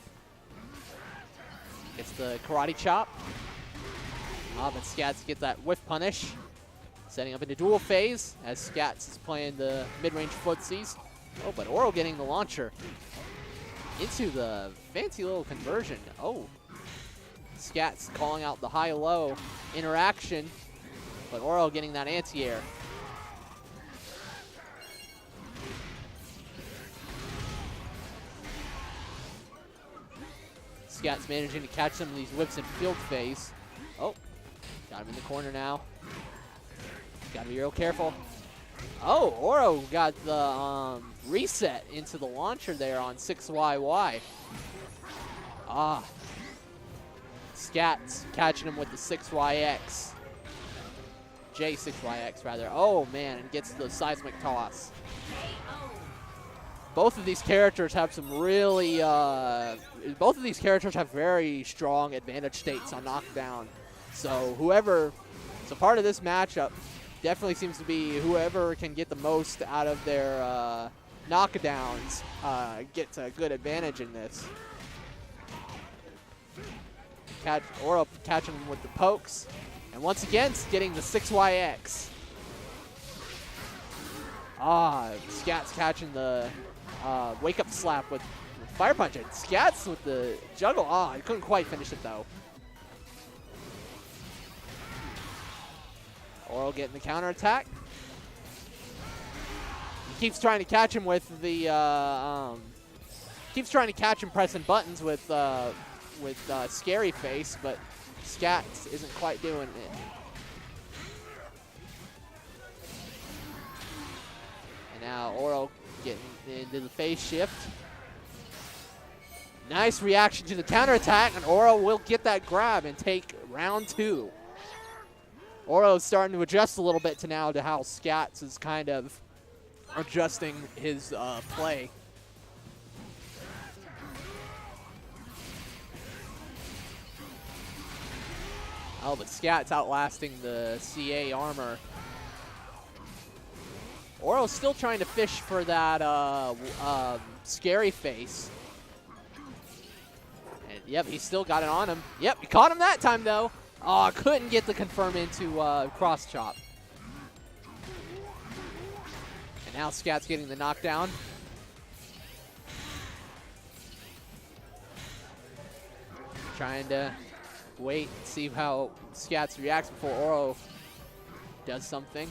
Gets the karate chop. But Scats gets that whiff punish. Setting up into dual phase as Scats is playing the mid-range footsies. Oh, but Oro getting the launcher into the fancy little conversion. Oh, Scats calling out the high-low interaction, but Oro getting that anti-air. Scats managing to catch some of these whips in field phase. Oh, got him in the corner now. Gotta be real careful. Oh, Oro got the reset into the launcher there on 6YY. Ah. Scats catching him with the 6YX. J6YX rather. Oh man, and gets the seismic toss. Both of these characters have some really, both of these characters have very strong advantage states on knockdown. So so part of this matchup definitely seems to be whoever can get the most out of their knockdowns gets a good advantage in this. Oro catching him with the pokes. And once again, getting the 6YX. Ah, Scats catching the wake-up slap with Fire Punch. And Scats with the juggle. Ah, I couldn't quite finish it, though. Oro getting the counterattack. He keeps trying to catch him with the, keeps trying to catch him pressing buttons with Scary Face, but Scats isn't quite doing it. And now Oro getting into the phase shift. Nice reaction to the counterattack, and Oro will get that grab and take round 2. Oro's starting to adjust a little bit to how Scats is kind of adjusting his play. Oh, but Scats outlasting the CA armor. Oro's still trying to fish for that Scary Face. And Yep, he still got it on him. Yep, he caught him that time, though. Oh, couldn't get the confirm into cross chop. And now Scat's getting the knockdown. Trying to wait and see how Scats reacts before Oro does something.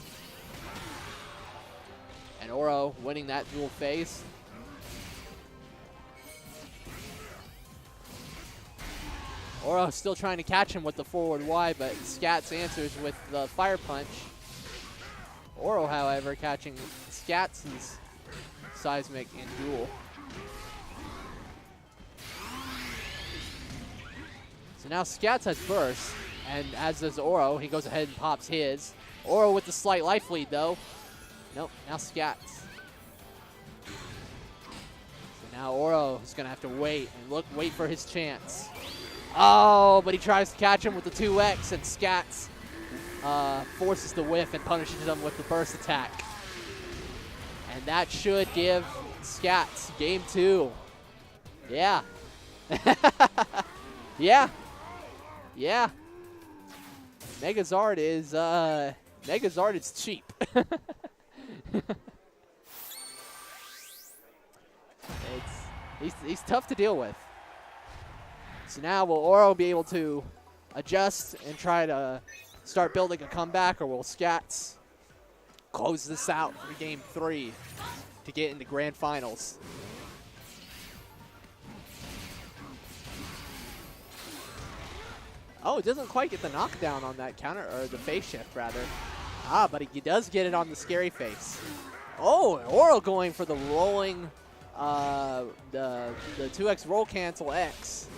And Oro winning that dual phase. Oro still trying to catch him with the forward Y, but Scats answers with the Fire Punch. Oro, however, catching Scats' Seismic in duel. So now Scats has Burst, and as does Oro. He goes ahead and pops his. Oro with the slight life lead, though. Nope, now Scats. So now Oro is going to have to wait and wait for his chance. Oh, but he tries to catch him with the 2X, and Scats forces the whiff and punishes him with the burst attack. And that should give Scats game 2. Yeah. Yeah. Yeah. Megazard is cheap. He's tough to deal with. So now will Oro be able to adjust and try to start building a comeback, or will Scats close this out for game 3 to get into grand finals? Oh, it doesn't quite get the knockdown on that counter, or the face shift, rather. Ah, but he does get it on the scary face. Oh, Oro going for the rolling, the 2X roll cancel X.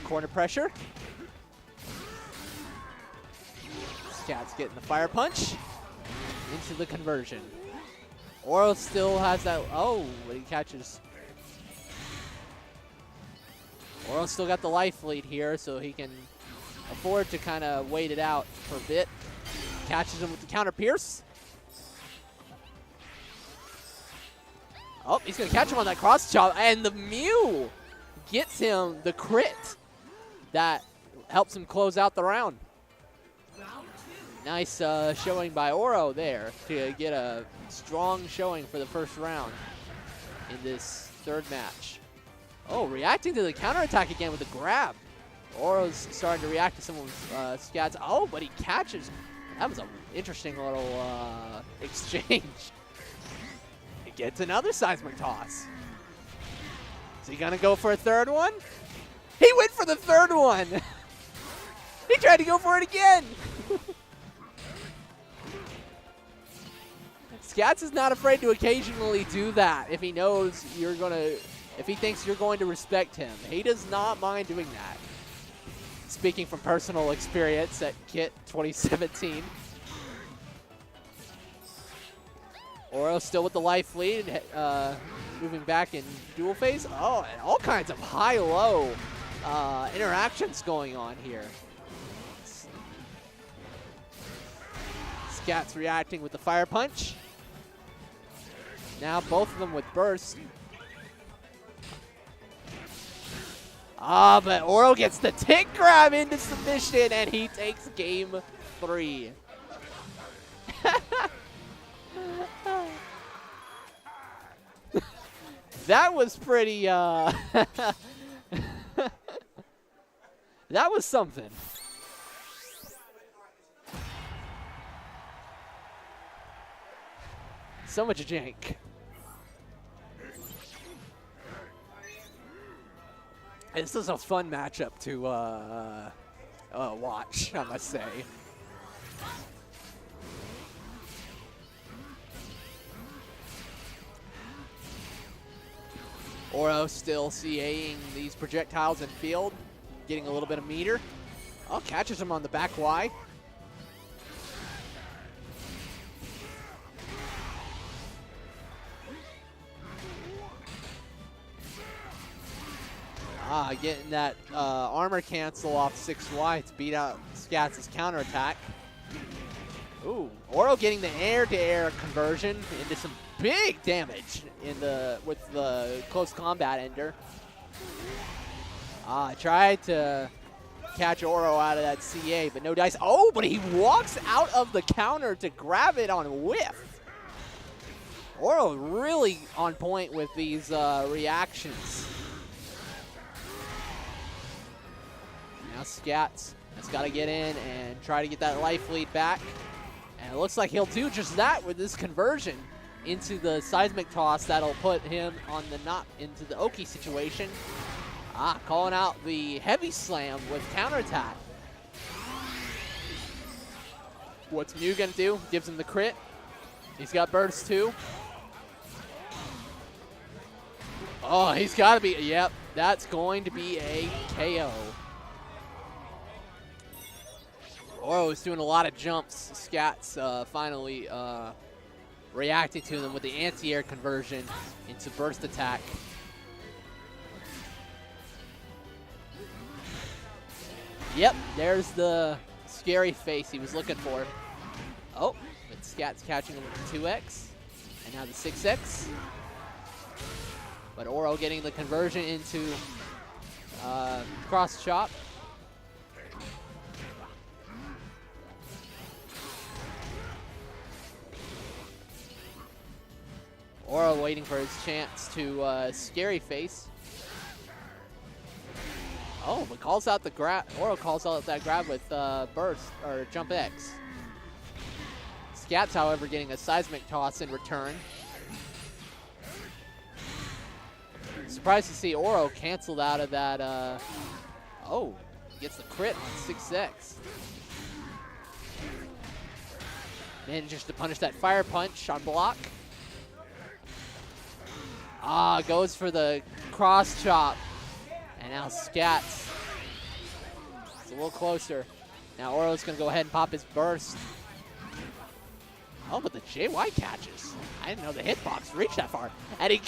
Corner pressure. Scats getting the Fire Punch into the conversion. Oro still has that, oh, but he catches. Oro still got the life lead here, so he can afford to kind of wait it out for a bit. Catches him with the counter pierce. Oh, he's going to catch him on that cross chop, and the Mew gets him the crit that helps him close out the round. Nice showing by Oro there to get a strong showing for the first round in this third match. Oh, reacting to the counterattack again with the grab. Oro's starting to react to some of Scats. Oh, but he catches. That was an interesting little exchange. He gets another seismic toss. Is he going to go for a third one? He went for the third one. He tried to go for it again. Scats is not afraid to occasionally do that if he knows you're going to, if he thinks you're going to respect him. He does not mind doing that. Speaking from personal experience at KIT 2017. Oro still with the life lead, moving back in dual phase. Oh, and all kinds of high-low interactions going on here. Scats reacting with the Fire Punch. Now both of them with burst. Ah, but Oro gets the tick grab into submission, and he takes game 3. That was pretty, that was something. So much jank. This is a fun matchup to watch, I must say. Oro still CAing these projectiles in field, getting a little bit of meter. Oh, catches him on the back Y. Ah, getting that armor cancel off 6Y to beat out Scats' counterattack. Ooh, Oro getting the air-to-air conversion into some big damage with the close combat ender. Tried to catch Oro out of that CA, but no dice. Oh, but he walks out of the counter to grab it on a whiff. Oro really on point with these reactions. Now Scats has got to get in and try to get that life lead back. And it looks like he'll do just that with this conversion into the seismic toss that'll put him on the knock into the Oki situation. Calling out the heavy slam with counterattack. What's Mew gonna do? Gives him the crit. He's got burst too. Oh, he's gotta be, yep, that's going to be a KO. Oro is doing a lot of jumps. Scats finally reacting to them with the anti-air conversion into burst attack. Yep, there's the scary face he was looking for. Oh, but Scats catching him with the 2X. And now the 6X. But Oro getting the conversion into cross chop. Oro waiting for his chance to scary face. Oh, but calls out the grab. Oro calls out that grab with burst or jump X. Scats, however, getting a seismic toss in return. Surprised to see Oro canceled out of that. Oh, gets the crit on 6X. Manages to punish that fire punch on block. Goes for the cross chop. And now Scats. It's a little closer. Now Oro's going to go ahead and pop his burst. Oh, but the JY catches. I didn't know the hitbox reached that far. And he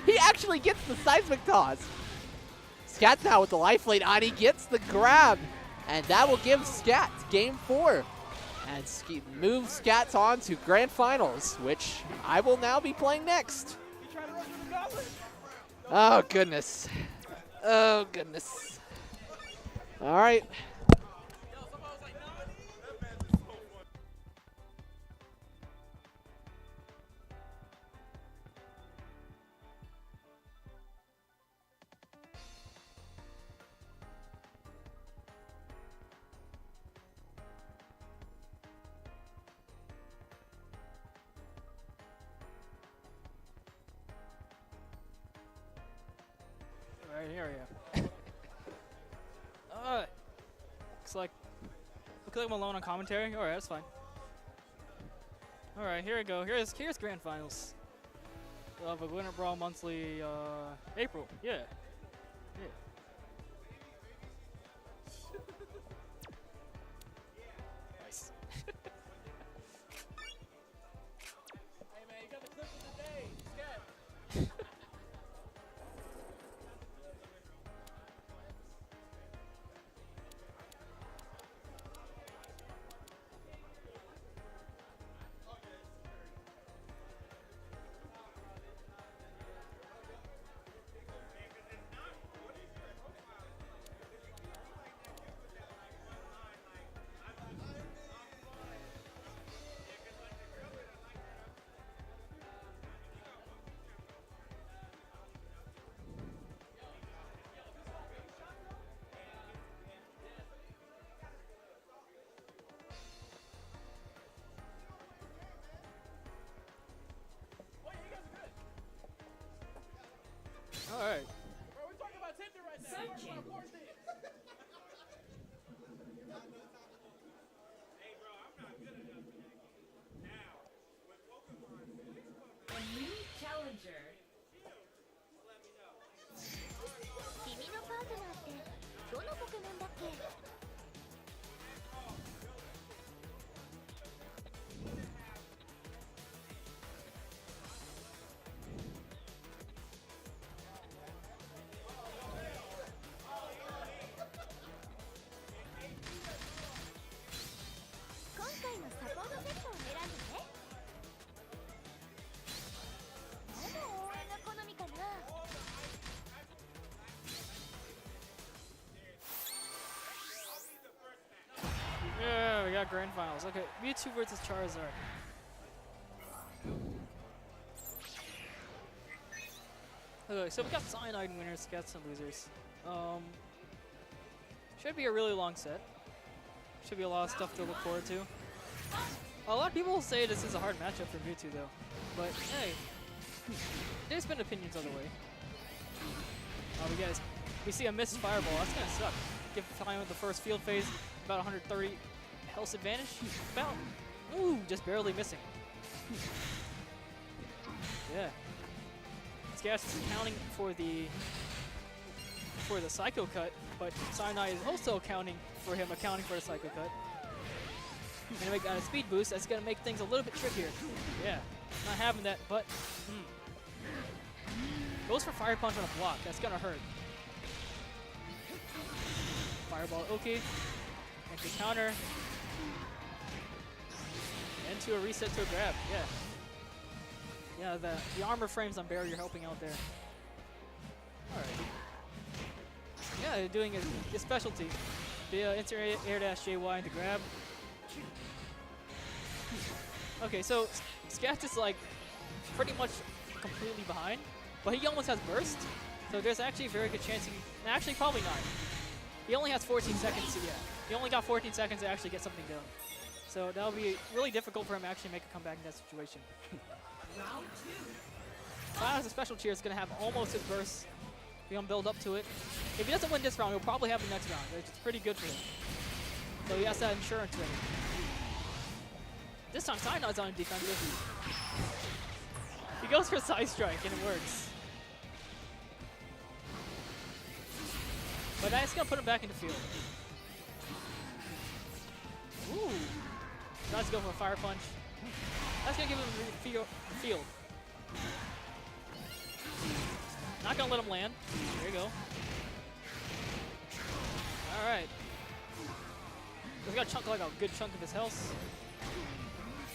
he actually gets the seismic toss. Scats now with the life lead on. He gets the grab. And that will give Scats game 4. And move Scats on to Grand Finals, which I will now be playing next. Oh, goodness. Oh, goodness. All right. Right here, yeah. Looks like I'm alone on commentary. All right, that's fine. All right, here we go. Here's Grand Finals of a Gwinnett Brawl monthly April. Yeah. Nice. Hey man, you got the clip of the day. Scat. grand finals. Okay, Mewtwo versus Charizard. Okay, so we got Cyanide winners, got some losers. Should be a really long set. Should be a lot of stuff to look forward to. A lot of people say this is a hard matchup for Mewtwo though, but hey, there's been opinions other way. We see a missed Fireball. That's gonna suck. Give time with the first field phase, about 130 health advantage. About, just barely missing. Yeah. Gas is accounting for the Psycho Cut, but Cyanide is also accounting for the Psycho Cut. And we got a speed boost. That's gonna make things a little bit trickier. Yeah, not having that, but goes for Fire Punch on a block. That's gonna hurt. Fireball, okay. Into counter. Into a reset to a grab. Yeah. Yeah, the armor frames on barrier helping out there. Alright. Yeah, they're doing a specialty. The insert air dash JY into grab. Okay, so Scats is like pretty much completely behind, but he almost has burst. So there's actually a very good chance he can, actually probably not. He only has 14 seconds to, he only got 14 seconds to actually get something done. So that'll be really difficult for him to actually make a comeback in that situation. Cloud has a special cheer. It's going to have almost his burst. He's going to build up to it. If he doesn't win this round, he'll probably have the next round, which is pretty good for him. So he has that insurance rating. This time, Cyanode's on defensive. He goes for Side Strike, and it works. But that's going to put him back in the field. Ooh. Tries to go for a Fire Punch. That's going to give him field. Not going to let him land. There you go. Alright. He's got a chunk, like a good chunk of his health.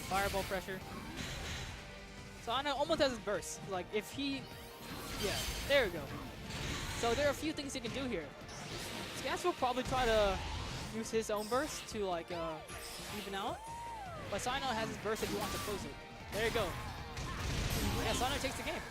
Fireball pressure. So I know almost has his burst. Like if he, there we go. So there are a few things he can do here. Scats will probably try to use his own burst to like even out. But Cyano has his burst if he wants to close it. There you go. Yeah, Cyano takes the game.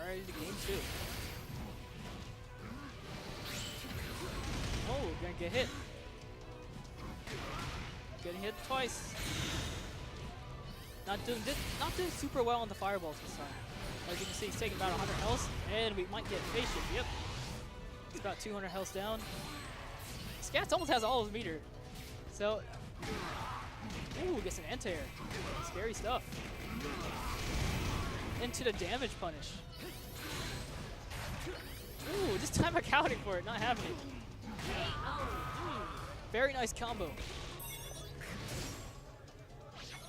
The game too. Oh, gonna get hit. Getting hit twice. Not doing super well on the fireballs this time. As you can see, he's taking about 100 health, and we might get face shift. Yep. It's about 200 health down. Scats almost has all his meter. So, ooh, gets an anti-air. Scary stuff. Into the damage punish. Ooh, this time accounting for it, not having it. Very nice combo.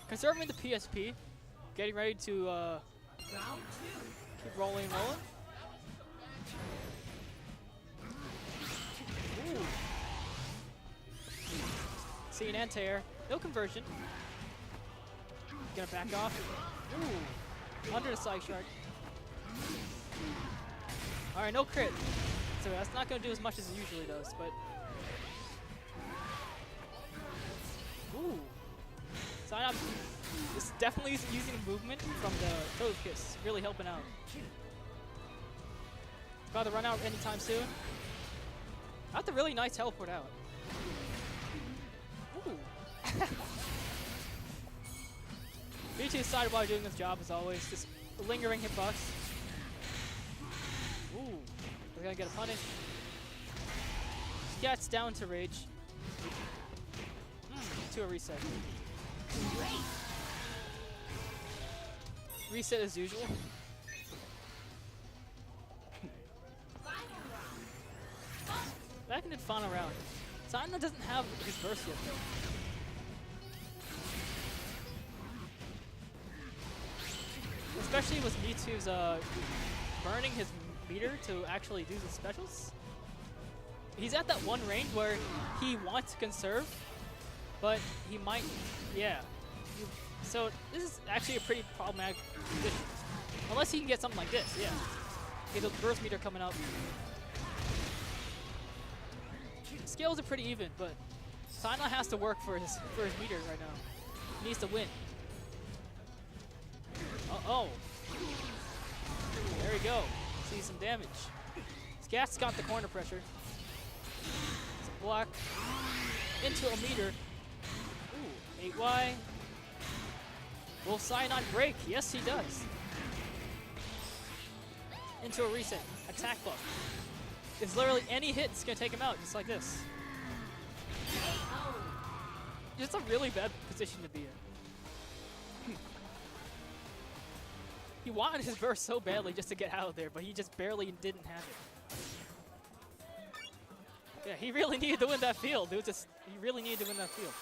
Conserving the PSP. Getting ready to keep rolling and rolling. Ooh. See an anti-air. No conversion. Gonna back off. Ooh. Under the side shark. Alright, no crit. So that's not going to do as much as it usually does, but... Ooh. Cyano is definitely using movement from the Toad Kiss. Really helping out. It's about to run out anytime soon. That's a really nice teleport out. Ooh. Mewtwo decided while doing his job as always. Just lingering hitbox. Ooh, we're gonna get a punish. Scats down to rage. To a reset. Reset as usual. Back into the final round. Sana doesn't have his burst yet though. Especially with Mewtwo's burning his meter to actually do the specials. He's at that one range where he wants to conserve, but he might, yeah. So this is actually a pretty problematic position. Unless he can get something like this, yeah. Get the burst meter coming up. Scales are pretty even, but Sana has to work for his meter right now. He needs to win. Uh-oh. There we go. See some damage. Scat's got the corner pressure. It's a block. Into a meter. Ooh, 8Y. Will Cyanide break? Yes, he does. Into a reset. Attack buff. It's literally any hit's gonna take him out, just like this. It's a really bad position to be in. He wanted his burst so badly just to get out of there, but he just barely didn't have it. Yeah, he really needed to win that field. He really needed to win that field.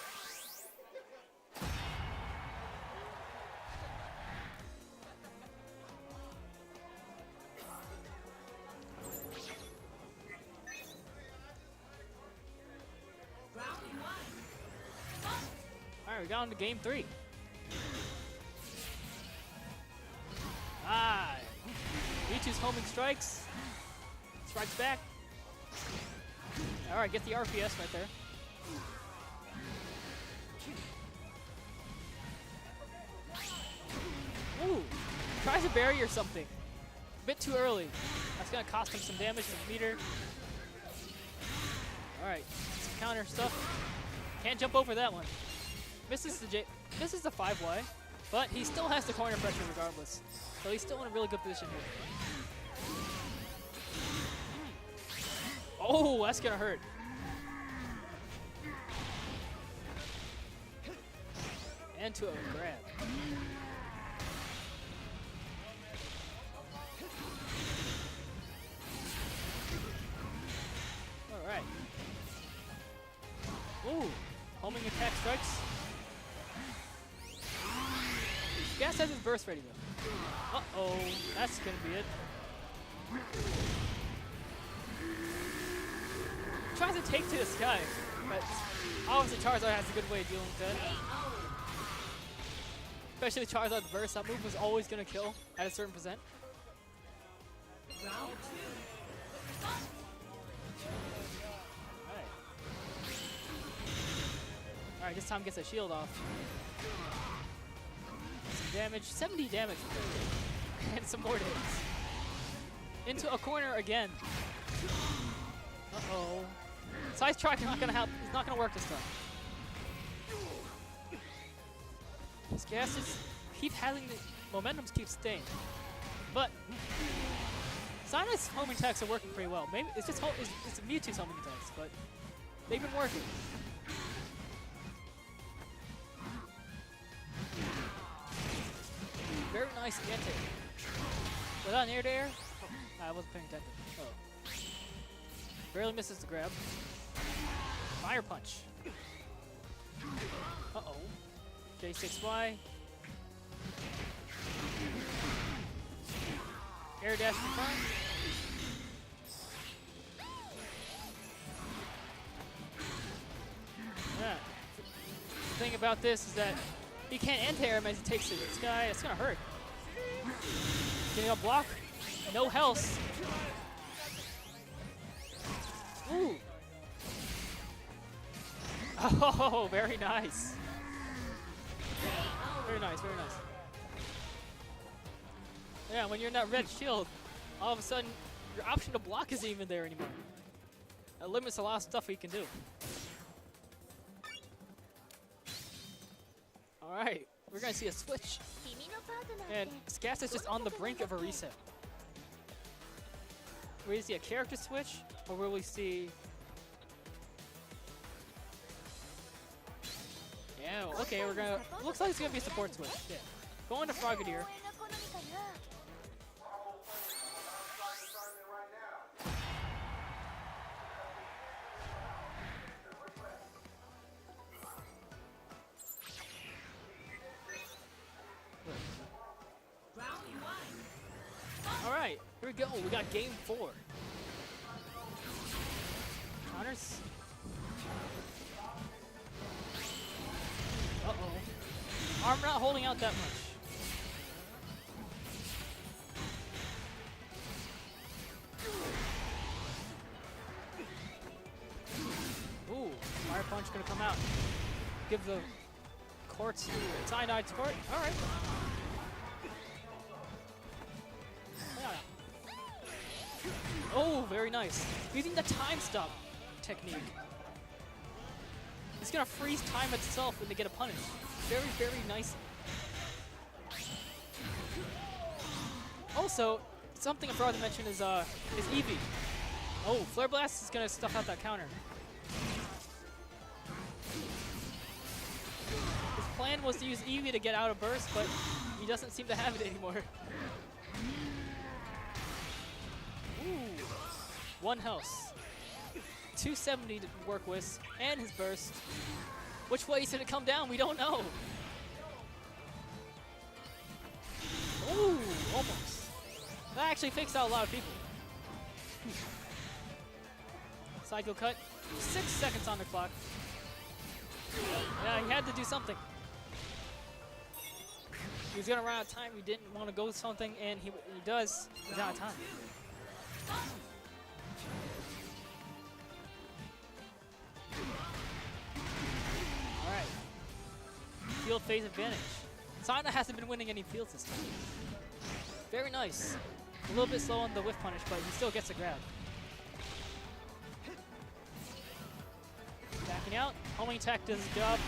All right, we got on to game 3. Ah, Mewtwo's homing strikes. Strikes back. All right, get the RPS right there. Ooh, tries a barrier or something. A bit too early. That's gonna cost him some damage from the meter. All right, some counter stuff. Can't jump over that one. Misses the 5Y, but he still has the corner pressure regardless. So he's still in a really good position here. Oh, that's gonna hurt. And to a grab. All right. Ooh, homing attack strikes. Gas has his burst ready though. Uh-oh, that's gonna be it. Tries to take to the sky, but obviously Charizard has a good way of dealing with that. Especially with Charizard's burst, that move was always gonna kill at a certain percent. Round 2. Alright, this time gets a shield off. Some damage, 70 damage. And some more damage. Into a corner again. Uh-oh. Side strike not gonna help. It's not gonna work this time. His gases keep having the momentum's keep staying. But Sana's homing attacks are working pretty well. Maybe it's just it's Mewtwo's homing attacks, but they've been working. Very nice anti. Without an air to air? Oh, I wasn't paying attention. Oh. Barely misses the grab. Fire punch. Uh-oh. J6Y. Air dash confirmed. Yeah. The thing about this is that he can't anti-air him as he takes it. This guy, it's gonna hurt. Getting a block. No health. Ooh. Oh, very nice. Very nice, very nice. Yeah, when you're in that red shield, all of a sudden, your option to block isn't even there anymore. That limits a lot of stuff he can do. Alright, we're gonna see a switch. And Scats is just on the brink of a reset. Will we see a character switch, or will we see... Yeah, okay, we're gonna... Looks like it's gonna be a support switch. Yeah. Going to Frogadier. right, here we go. We got game 4. Counters. Uh-oh. Arm not holding out that much. Ooh, Fire Punch gonna come out. Give the courts Cyanide court. All right. Oh, very nice. Using the time stop technique. It's gonna freeze time itself when they get a punish. Very, very nice. Also, something I forgot to mention is Eevee. Oh, Flare Blast is gonna stuff out that counter. His plan was to use Eevee to get out of burst, but he doesn't seem to have it anymore. Ooh, 1 health. 270 to work with, and his burst. Which way should it come down? We don't know. Ooh, almost. That actually fakes out a lot of people. Cycle cut. 6 seconds on the clock. Yeah, he had to do something. He was gonna run out of time. He didn't want to go with something, and he does. He's out of time. All right. Field phase advantage. Sana hasn't been winning any fields this time. Very nice. A little bit slow on the whiff punish, but he still gets a grab. Backing out. Homing attack does his job.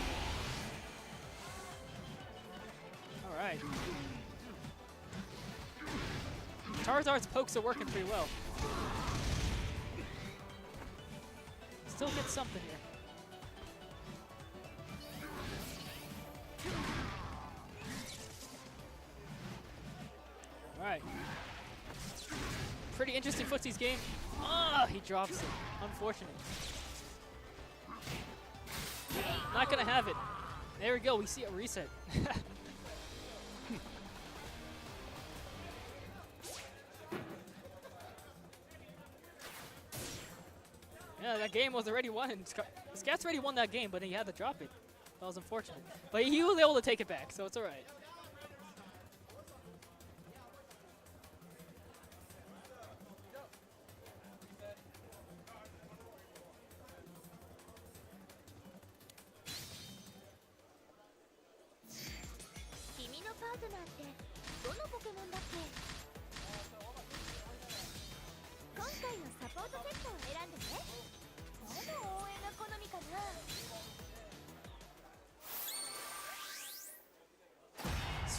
All right. Charizard's pokes are working pretty well. Still gets something here. All right. Pretty interesting footsies game. Ah, he drops it. Unfortunate. Not gonna have it. There we go. We see a reset. Yeah, that game was already won. Scat's already won that game, but he had to drop it. That was unfortunate. But he was able to take it back, so it's all right.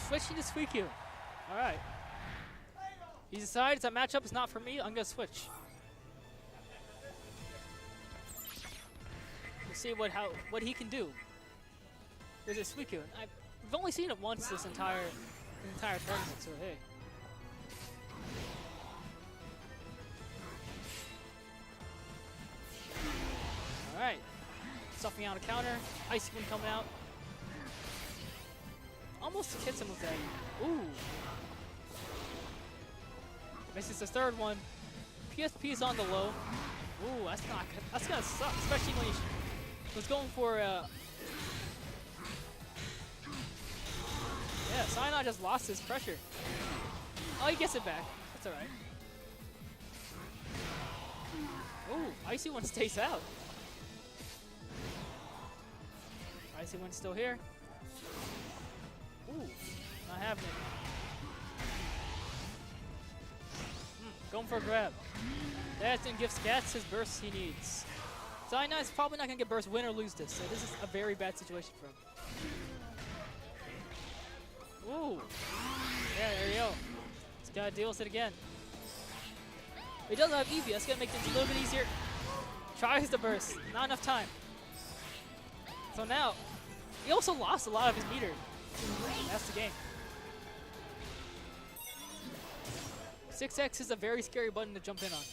Switching to Suicune. All right. He decides that matchup is not for me. I'm gonna switch. We'll see what he can do. There's a Suicune. I've only seen it once this entire tournament, so hey. All right. Stuffing out a counter. Ice Wind coming out. Almost hits him with that. Ooh. Misses the third one. PSP is on the low. Ooh, that's not good. That's gonna suck, especially when he was going for yeah, Cyanide just lost his pressure. Oh, he gets it back. That's alright. Ooh, Icy One stays out. Icy One's still here. Ooh, not having it. Going for a grab. That's gonna give Scats his burst he needs. Cyanide's probably not gonna get burst, win or lose this, so this is a very bad situation for him. Ooh. Yeah, there you go. He's gotta deal with it again. He doesn't have Eevee, that's gonna make things a little bit easier. Tries the burst, not enough time. So now, he also lost a lot of his meter. That's the game. 6X is a very scary button to jump in on.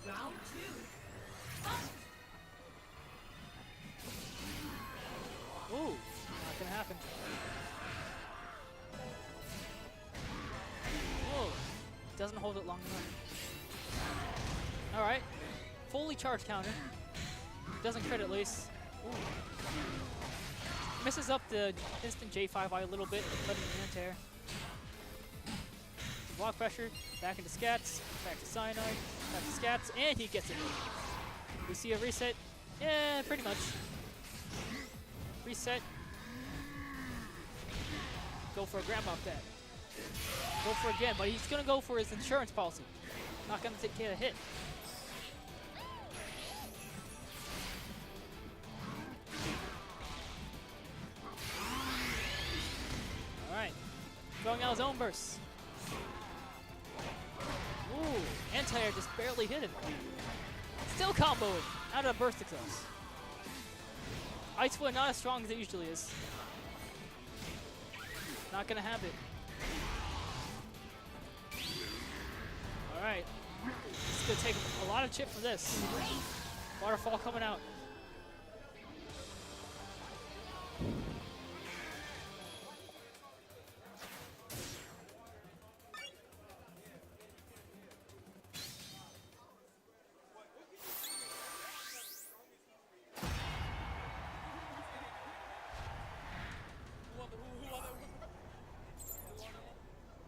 Round 2. Ooh, not gonna happen. doesn't hold it long enough. Alright. Fully charged counter. Doesn't crit at least. Ooh. Misses up the instant J5I a little bit, letting the anti-air. Block pressure, back into Scats, back to Cyanide, back to Scats, and he gets it. We see a reset. Yeah, pretty much. Reset. Go for a grab off that. Go for it again, but he's gonna go for his insurance policy. Not gonna take a hit. Alright. Throwing out his own burst. Ooh, anti-air just barely hit him. Still comboing. Out of burst success. Ice Wind not as strong as it usually is. Not gonna have it. Alright. It's gonna take a lot of chip for this. Waterfall coming out.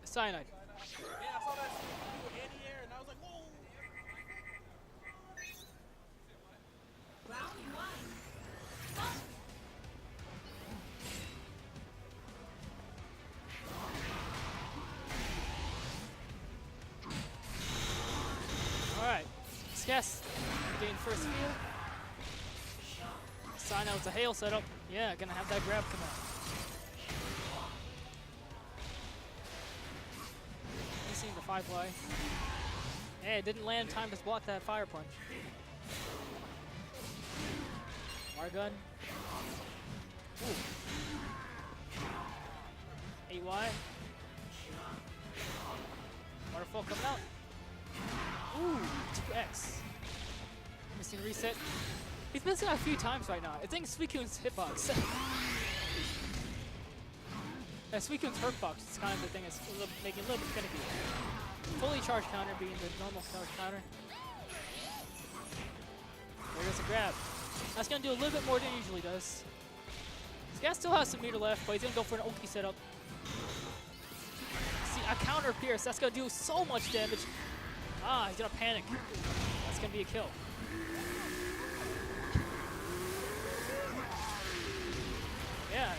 Cyanide. Yeah, I saw that anti-air and I was like, whoa. Alright. Skess getting first field. Cyanide with a hail setup. Yeah, gonna have that grab come out. Missing the 5Y. Hey, it didn't land in time to block that fire punch. Margun. Ooh. 8Y. Waterfall coming out. Ooh, 2X. Missing reset. He's missing a few times right now. I think Suicune's hitbox. Suicune's hurtbox is kind of the thing that's making it a little bit finicky. Fully charged counter being the normal charged counter. There goes a grab. That's going to do a little bit more than it usually does. This guy still has some meter left, but he's going to go for an Oki setup. See, a counter pierce. That's going to do so much damage. Ah, he's going to panic. That's going to be a kill. Yeah,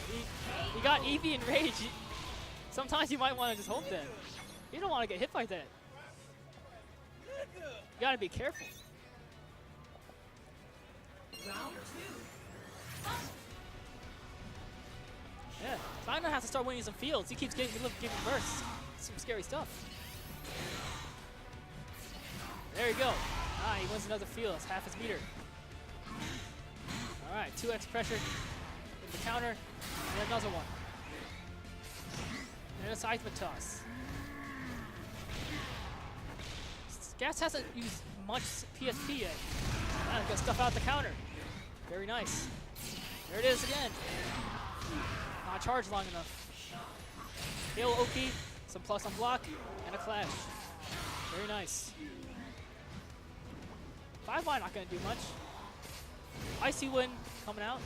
he got Eevee and Rage. Sometimes you might want to just hold that. You don't want to get hit by that. You got to be careful. Yeah, Cyanide has to start winning some fields. He keeps giving bursts. Some scary stuff. There you go. Ah, he wins another field. That's half his meter. All right, 2x pressure. The counter, and another one. And a seismic toss. Gas hasn't used much PSP yet. Ah, got stuff out the counter. Very nice. There it is again. Not charged long enough. Hail Oki, some plus on block, and a clash. Very nice. 5Y not gonna do much. Icy Wind coming out.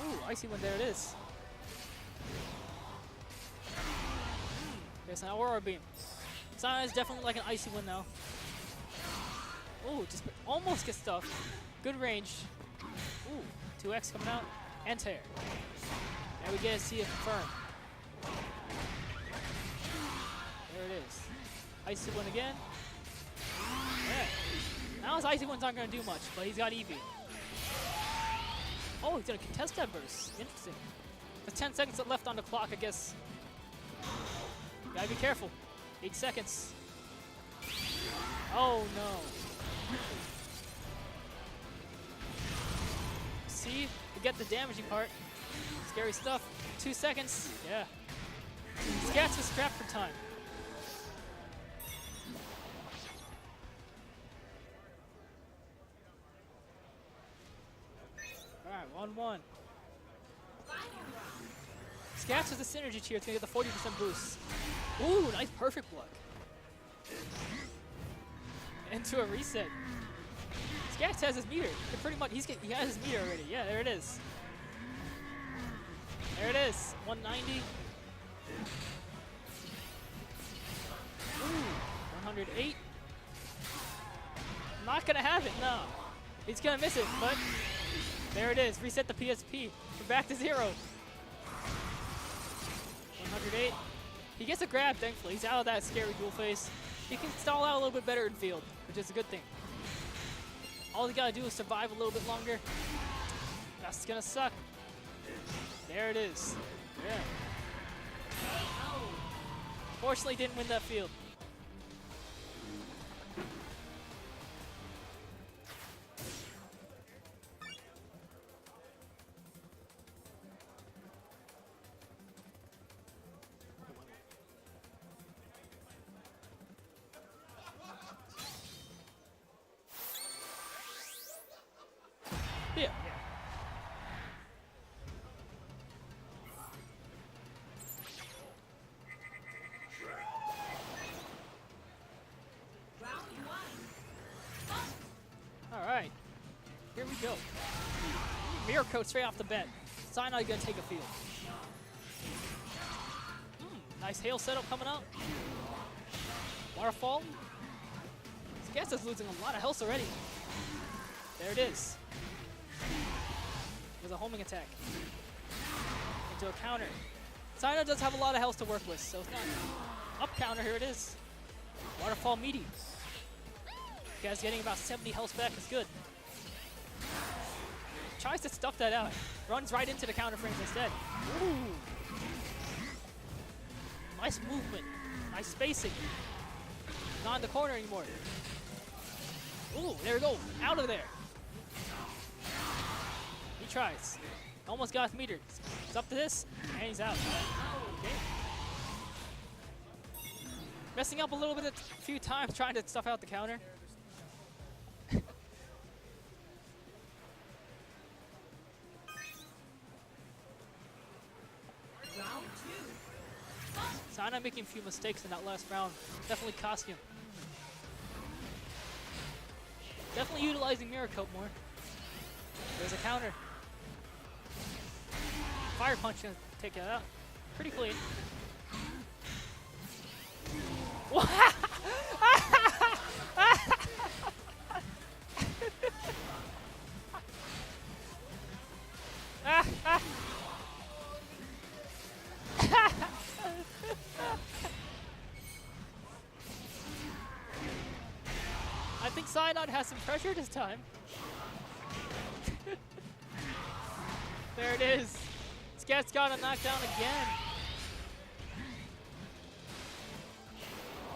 Ooh, Icy Wind, there it is. There's an Aurora Beam. Cyanide is definitely like an Icy Wind now. Ooh, just almost gets stuff. Good range. Ooh, 2X coming out. And tear. And we get to see it confirmed. There it is. Icy Wind again. Yeah. Now his Icy Winds aren't going to do much, but he's got Eevee. Oh, he's going to contest that burst. Interesting. There's 10 seconds left on the clock, I guess. Gotta be careful. 8 seconds. Oh, no. See? We get the damaging part. Scary stuff. 2 seconds. Yeah. Scats was scrapped for time. Alright, 1-1. Scats with the synergy tier. It's going to get the 40% boost. Ooh, nice perfect block. Into a reset. Skax has his meter. Pretty much, he has his meter already. Yeah, there it is. There it is. 190. Ooh, 108. Not gonna have it, no. He's gonna miss it, but there it is. Reset the PSP. We're back to 0. 108. He gets a grab, thankfully. He's out of that scary dual face. He can stall out a little bit better in field, which is a good thing. All he gotta do is survive a little bit longer. That's gonna suck. There it is. Yeah. Fortunately, didn't win that field. Yeah. All right. Here we go. Mirror coat straight off the bat. Cyanide gonna take a field. Nice hail setup coming out. Waterfall. Scizor is losing a lot of health already. There it is. There's a homing attack. Into a counter. Cyanide does have a lot of health to work with, so it's not up counter. Here it is. Waterfall meaty. Guy's getting about 70 health back. Is good. Tries to stuff that out. Runs right into the counter frames instead. Ooh. Nice movement. Nice spacing. Not in the corner anymore. Ooh, there we go. Out of there. He tries. Almost got his meter. He's up to this, and he's out. Okay. Messing up a little bit a few times trying to stuff out the counter. Sana making a few mistakes in that last round. Definitely cost him. Definitely utilizing Mirror Coat more. There's a counter. Fire Punch gonna take that out. Pretty clean. I think Cyanide has some pressure this time. There it is. Scat's got a knockdown again.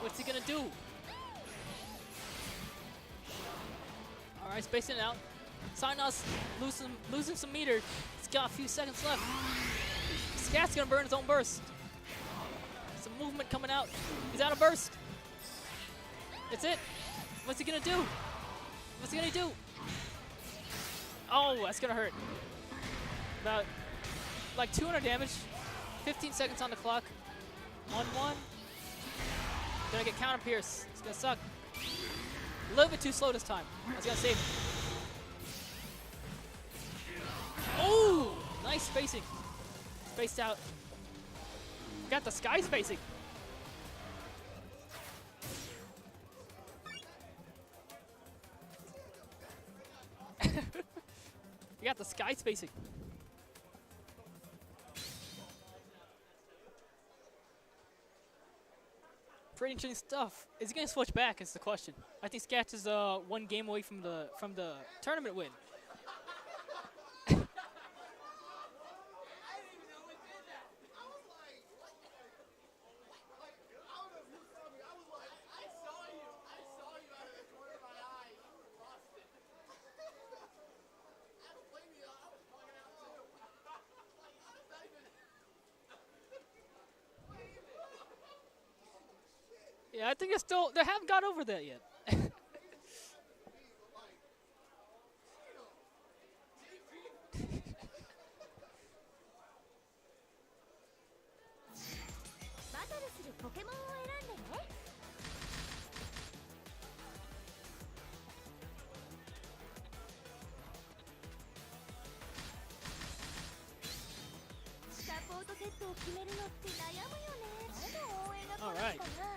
What's he gonna do? Alright, spacing it out. Cyanode's losing some meter. He's got a few seconds left. Scat's gonna burn his own burst. Some movement coming out. He's out of burst. That's it. What's he gonna do? What's he gonna do? Oh, that's gonna hurt. About like 200 damage. 15 seconds on the clock. 1-1. Gonna get counter pierce. It's gonna suck. A little bit too slow this time. That's gonna save him. Oh, nice spacing. Spaced out. Got the sky spacing. You got the sky spacing. Pretty interesting stuff. Is he gonna switch back? Is the question. I think Scatch is one game away from the tournament win. Yeah, I think it's still, they haven't got over that yet. を決めるのって悩むよね。誰の応援が来るのかな。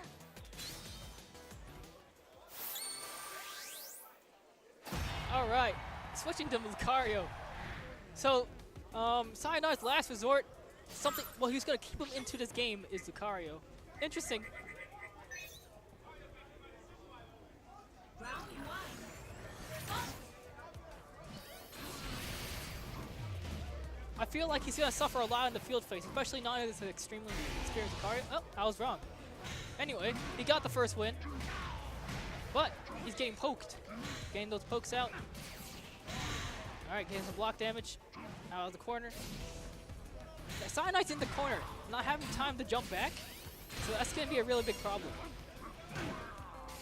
All right, switching to Lucario. So, Sayonara's last resort, something. Well, he's gonna keep him into this game is Lucario. Interesting. I feel like he's gonna suffer a lot in the field phase, especially not as an extremely experienced Lucario. Oh, I was wrong. Anyway, he got the first win, but he's getting poked. Getting those pokes out. All right, getting some block damage out of the corner. Cyanide's in the corner, not having time to jump back, so that's gonna be a really big problem.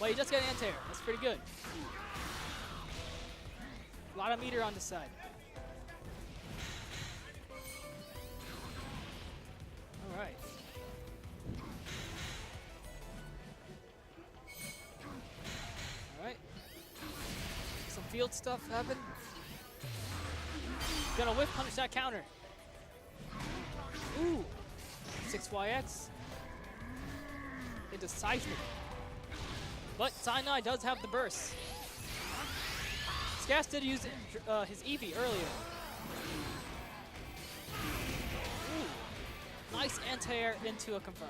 Well, you just got an anti-air. That's pretty good. A lot of meter on the side. All right. All right. Some field stuff happen. Gonna whip punish that counter. Ooh. 6YX. Into Seismic. But Cyanide does have the burst. Scass did use his Eevee earlier. Ooh. Nice anti-air into a confirm.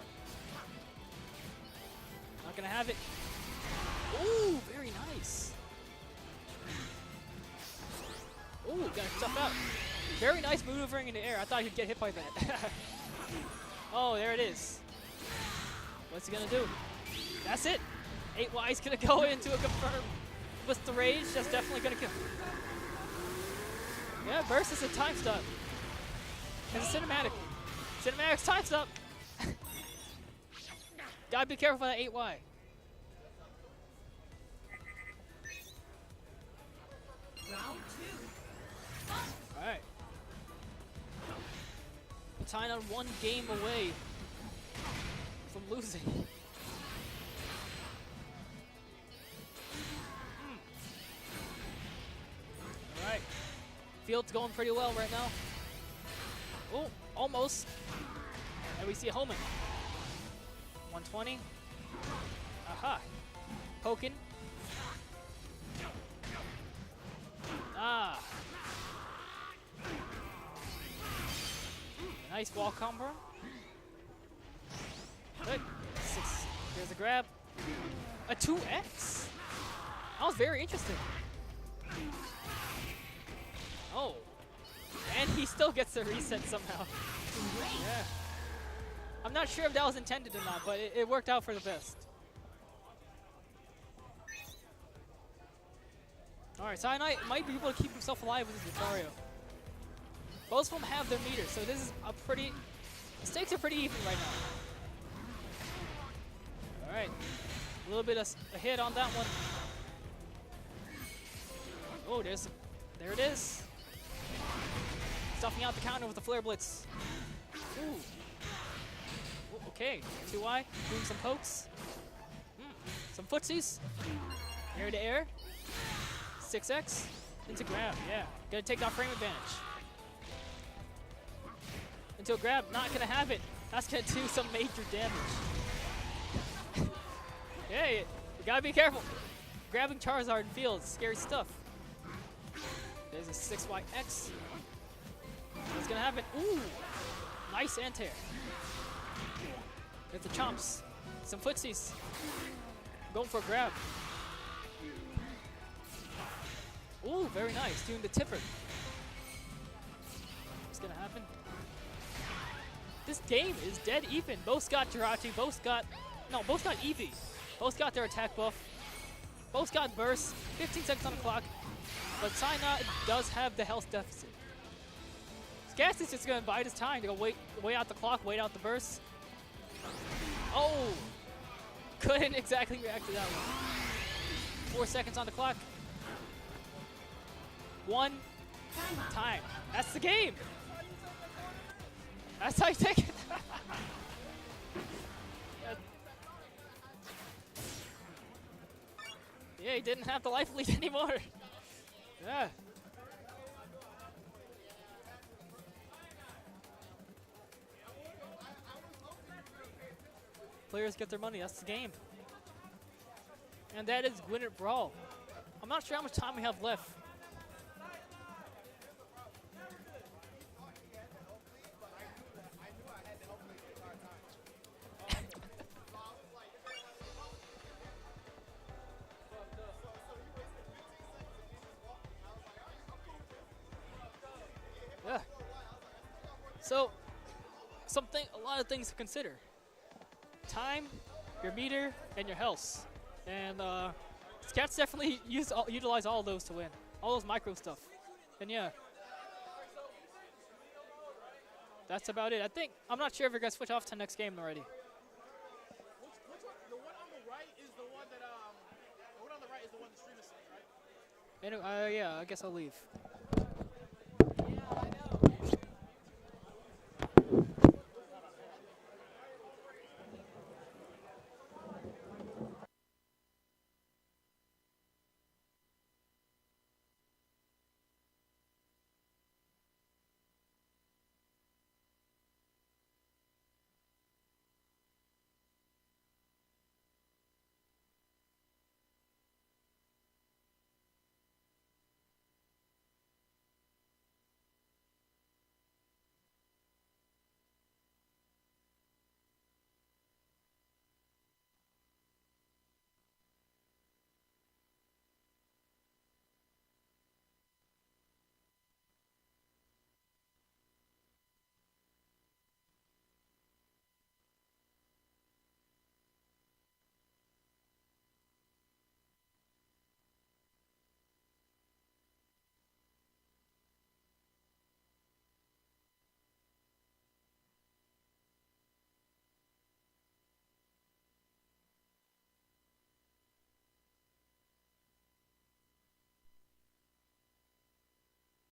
Not gonna have it. Ooh, very nice. Ooh, got stuff out. Very nice maneuvering in the air. I thought he'd get hit by that. Oh, there it is. What's he gonna do? That's it. 8Y's gonna go into a confirm. With the rage, that's definitely gonna kill. Yeah, burst is a time stop. It's a cinematic. Cinematic's time stop. Gotta be careful with that 8Y. Alright. Tying on one game away from losing. Alright. Field's going pretty well right now. Oh, almost. And we see a Homan. 120. Aha. Pokken. Ah. Nice wall combo. Good. 6. There's a grab. A 2X? That was very interesting. Oh. And he still gets the reset somehow. Yeah. I'm not sure if that was intended or not, but it worked out for the best. Alright, Cyanide might be able to keep himself alive with his Lucario. Both of them have their meters, so this is a pretty... The stakes are pretty even right now. Alright. A little bit of a hit on that one. Oh, there it is. Stuffing out the counter with the Flare Blitz. Ooh. Ooh, okay, 2Y, doing some pokes. Some footsies. Air to air. 6X. Into grab, yeah. Gonna take that frame advantage. Into a grab, not gonna have it. That's gonna do some major damage. Hey, you gotta be careful. Grabbing Charizard in field, scary stuff. There's a 6YX. What's gonna happen? Ooh, nice anti-air. There's the chomps, some footsies. Going for a grab. Ooh, very nice, doing the tipper. What's gonna happen? This game is dead even. Both got Jirachi, both got Eevee. Both got their attack buff. Both got burst, 15 seconds on the clock. But Cyanide does have the health deficit. Scass is just gonna bide his time to go wait out the clock, wait out the burst. Oh! Couldn't exactly react to that one. 4 seconds on the clock. 1 time. That's the game! That's how you take it. Yeah, he didn't have the life lead anymore. Yeah. Players get their money. That's the game. And that is Gwinnett Brawl. I'm not sure how much time we have left. Yeah. So, a lot of things to consider. Time, your meter, and your health. And Cats definitely utilize all of those to win. All those micro stuff. And yeah. That's about it. I'm not sure if you're going to switch off to the next game already. Which one? The one on the right is the one that the one on the right is the one the stream is saying, right? Anyway, yeah, I guess I'll leave. Yeah, I know.